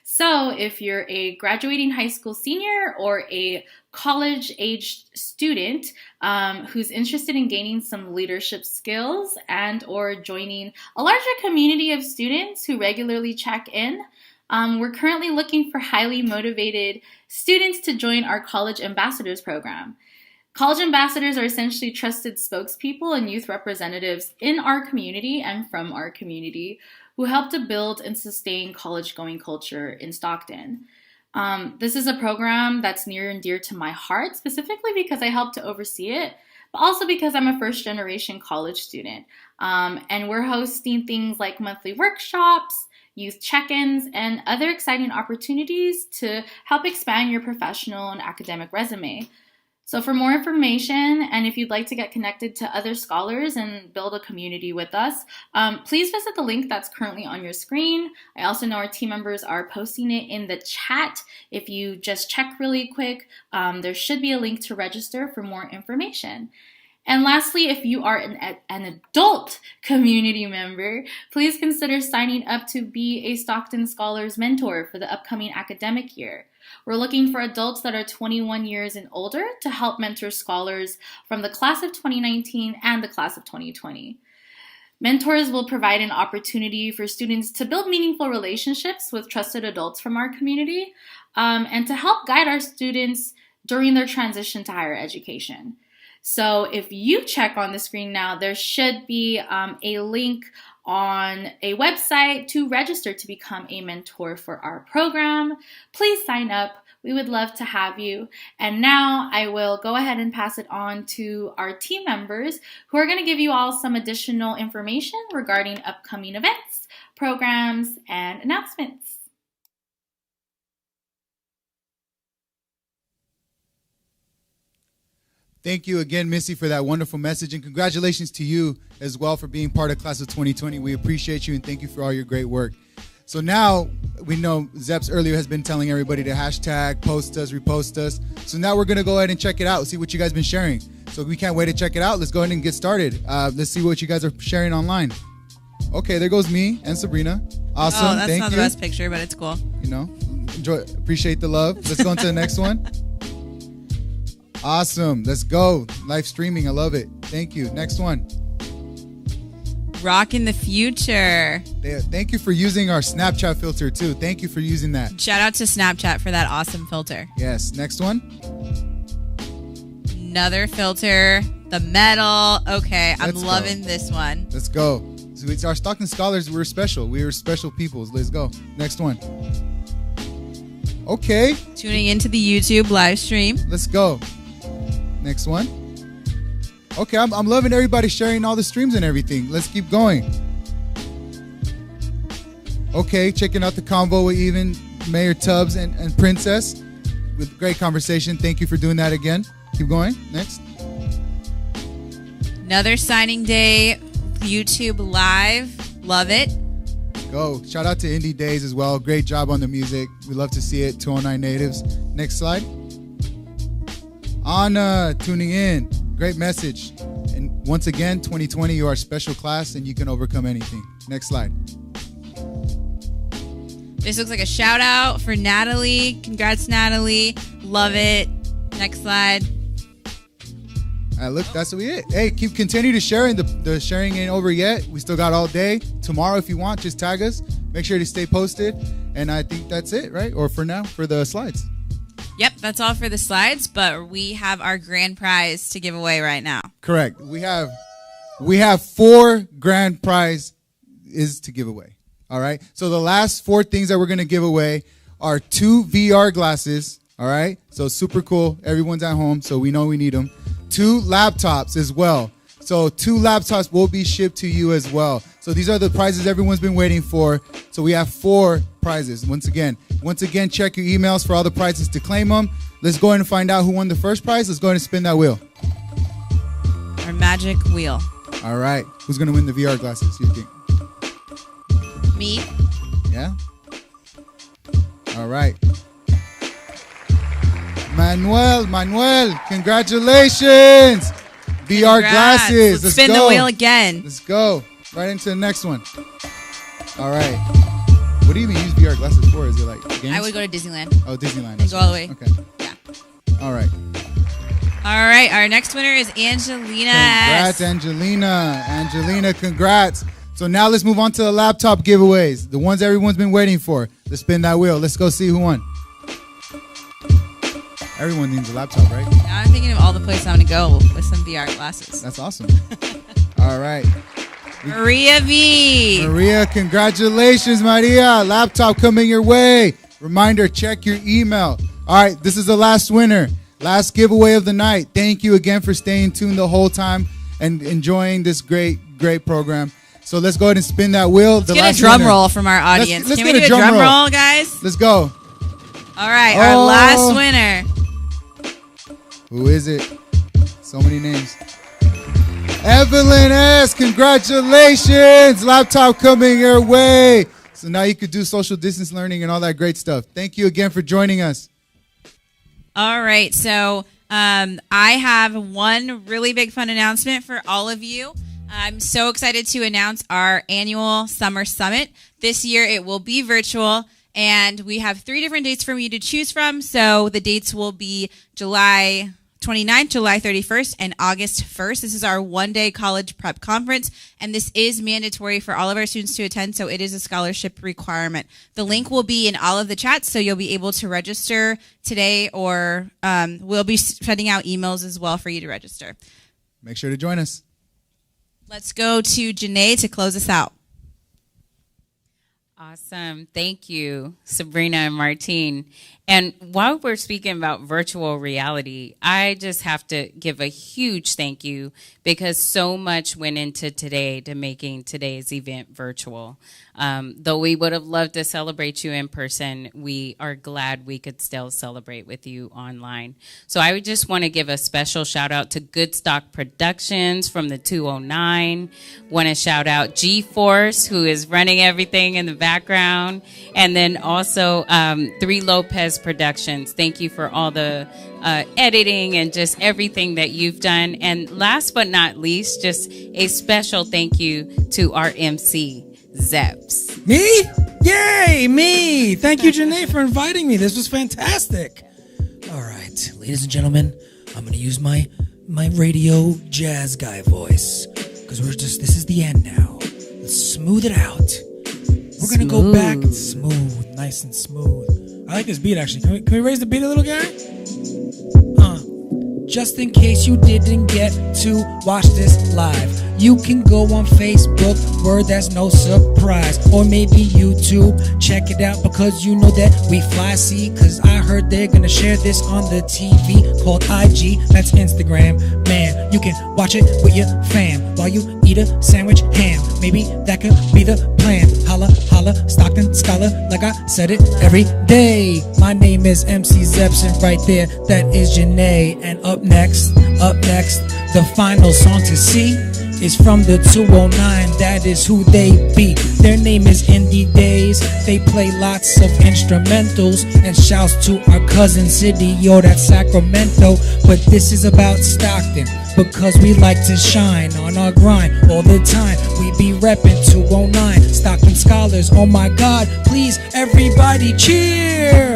So if you're a graduating high school senior or a college-aged student who's interested in gaining some leadership skills and or joining a larger community of students who regularly check in, we're currently looking for highly motivated students to join our College Ambassadors program. College ambassadors are essentially trusted spokespeople and youth representatives in our community and from our community who help to build and sustain college-going culture in Stockton. This is a program that's near and dear to my heart, specifically because I help to oversee it, but also because I'm a first-generation college student. And we're hosting things like monthly workshops, youth check-ins, and other exciting opportunities to help expand your professional and academic resume. So for more information, and if you'd like to get connected to other scholars and build a community with us, please visit the link that's currently on your screen. I also know our team members are posting it in the chat. If you just check really quick, there should be a link to register for more information. And lastly, if you are an adult community member, please consider signing up to be a Stockton Scholars mentor for the upcoming academic year. We're looking for adults that are 21 years and older to help mentor scholars from the class of 2019 and the class of 2020. Mentors will provide an opportunity for students to build meaningful relationships with trusted adults from our community and to help guide our students during their transition to higher education. So if you check on the screen now, there should be a link on a website to register to become a mentor for our program. Please sign up. We would love to have you. And now I will go ahead and pass it on to our team members who are going to give you all some additional information regarding upcoming events, programs, and announcements. Thank you again, Missy, for that wonderful message, and congratulations to you as well for being part of Class of 2020. We appreciate you, and thank you for all your great work. So now, we know Zeps earlier has been telling everybody to hashtag, post us, repost us. So now we're going to go ahead and check it out, see what you guys have been sharing. So we can't wait to check it out. Let's go ahead and get started. Let's see what you guys are sharing online. Okay, there goes me and Sabrina. Awesome. Oh, that's thank not you. the best picture, but it's cool. You know, enjoy, appreciate the love. Let's go on to the next one. Awesome. Let's go. Live streaming. I love it. Thank you. Next one. Rocking the future. Thank you for using our Snapchat filter too. Thank you for using that. Shout out to Snapchat for that awesome filter. Yes. Next one. Another filter. The metal. Okay, I'm Let's loving go. this one. Let's go. So it's our Stockton Scholars. We're special. We are special peoples. Let's go. Next one. Okay. Tuning into the YouTube live stream. Let's go. Next one. Okay, I'm loving everybody sharing all the streams and everything. Let's keep going. Okay, checking out the convo with even Mayor Tubbs and Princess. With great conversation. Thank you for doing that again. Keep going. Next. Another signing day YouTube live. Love it. Go. Shout out to Indie Days as well. Great job on the music. We love to see it. 209 Natives. Next slide. Anna tuning in. Great message. And once again, 2020, you are a special class and you can overcome anything. Next slide. This looks like a shout out for Natalie. Congrats, Natalie. Love it. Next slide. Look, that's what we it. Hey, continue to sharing. The sharing ain't over yet. We still got all day. Tomorrow, if you want, just tag us. Make sure to stay posted. And I think that's it, right? Or for now, for the slides. Yep, that's all for the slides, but we have our grand prize to give away right now. Correct. We have 4 grand prize is to give away. All right. So the last 4 things that we're going to give away are 2 VR glasses. All right. So super cool. Everyone's at home, so we know we need them. 2 laptops as well. So 2 laptops will be shipped to you as well. So these are the prizes everyone's been waiting for. So we have 4 prizes. Once again, check your emails for all the prizes to claim them. Let's go ahead and find out who won the first prize. Let's go ahead and spin that wheel. Our magic wheel. All right. Who's going to win the VR glasses, you think? Me. Yeah? All right. Manuel, congratulations. VR glasses. Let's spin the wheel again. Let's go. Right into the next one. All right. What do you even use VR glasses for? Is it like games? I would go to Disneyland. Oh, Disneyland. And go all the way. Okay. Yeah. All right. All right. Our next winner is Angelina. Congrats, Angelina. Angelina, congrats. So now let's move on to the laptop giveaways. The ones everyone's been waiting for. Let's spin that wheel. Let's go see who won. Everyone needs a laptop, right? Now I'm thinking of all the places I'm going to go with some VR glasses. That's awesome. All right. Maria V. Maria, congratulations, Maria. Laptop coming your way. Reminder, check your email. All right, this is the last winner. Last giveaway of the night. Thank you again for staying tuned the whole time and enjoying this great program. So let's go ahead and spin that wheel. Let's get a drum roll from our audience. Let's Can we do a drum roll, guys? Let's go. All right, our last winner. Who is it? So many names. Evelyn S. Congratulations. Laptop coming your way. So now you could do social distance learning and all that great stuff. Thank you again for joining us. All right. So I have one really big fun announcement for all of you. I'm so excited to announce our annual Summer Summit. This year it will be virtual, and we have 3 different dates for you to choose from. So the dates will be July 29th, July 31st, and August 1st. This is our one-day college prep conference, and this is mandatory for all of our students to attend, so it is a scholarship requirement. The link will be in all of the chats, so you'll be able to register today, or we'll be sending out emails as well for you to register. Make sure to join us. Let's go to Janae to close us out. Awesome. Thank you, Sabrina and Martine. And while we're speaking about virtual reality, I just have to give a huge thank you because so much went into today to making today's event virtual. Though we would have loved to celebrate you in person, we are glad we could still celebrate with you online. So I would just want to give a special shout out to Goodstock Productions from the 209. Want to shout out G-Force, who is running everything in the background. And then also 3 Lopez Productions. Thank you for all the editing and just everything that you've done. And last but not least, just a special thank you to our MC, Zeps. Me? Yay, me! Thank you, Janae, for inviting me. This was fantastic. All right, ladies and gentlemen, I'm going to use my radio jazz guy voice because this is the end now. Let's smooth it out. We're going to go back smooth, nice and smooth. I like this beat, actually. Can we raise the beat a little, Gary? Just in case you didn't get to watch this live, you can go on Facebook, word that's no surprise, or maybe YouTube, check it out because you know that we fly. See, cause I heard they're gonna share this on the TV called IG, that's Instagram. Man, you can watch it with your fam while you eat a sandwich ham. Maybe that could be the plan. Holla, holla, Stockton Scholar, like I said it every day. My name is MC Zepson, right there, that is Janae. And up next, the final song to see is from the 209, that is who they be. Their name is Indie Days. They play lots of instrumentals, and shouts to our cousin city, yo, that's Sacramento. But this is about Stockton, because we like to shine on our grind all the time. We be reppin' 209, Stockton Scholars. Oh my God, please everybody cheer.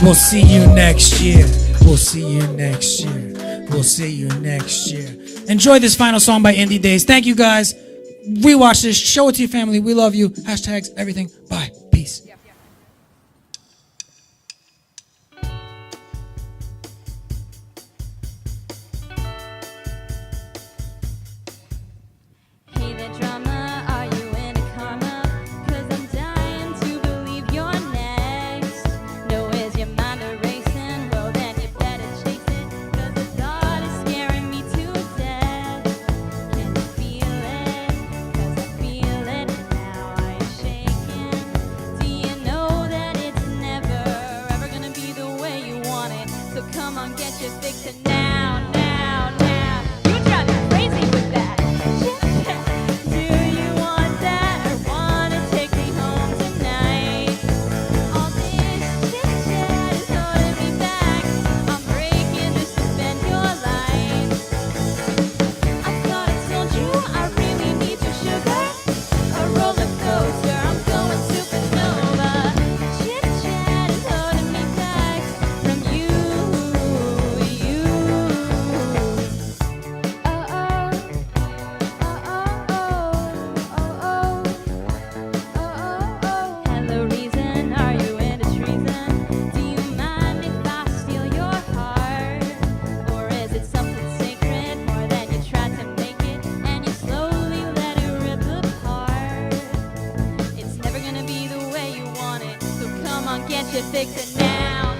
We'll see you next year. We'll see you next year. We'll see you next year. Enjoy this final song by Indie Days. Thank you guys. Rewatch this. Show it to your family. We love you. Hashtags, everything. Bye. Peace. Hey there, drama, are you in a karma? 'Cause I'm dying to believe you're next. No, is your mind a racing? Well, then you better chase it, 'cause the thought is scaring me to death. Can you feel it? 'Cause I feel it now. Are you shaking? Do you know that it's never, ever gonna be the way you want it? So come on, get your fix it now, now, now. You drive me crazy with that. Do you want that, or wanna take me home tonight? All this chit-chat is holding me back. I'm breaking this to spend your life. I thought I told you I really need your sugar. A roller coaster, I'm going supernova. Chit-chat is holding me back from you. Hello, reason, are you into treason? Do you mind if I steal your heart? Or is it something sacred, more than you tried to make it, and you slowly let it rip apart? It's never gonna be the way you want it, so come on, get your fix it now.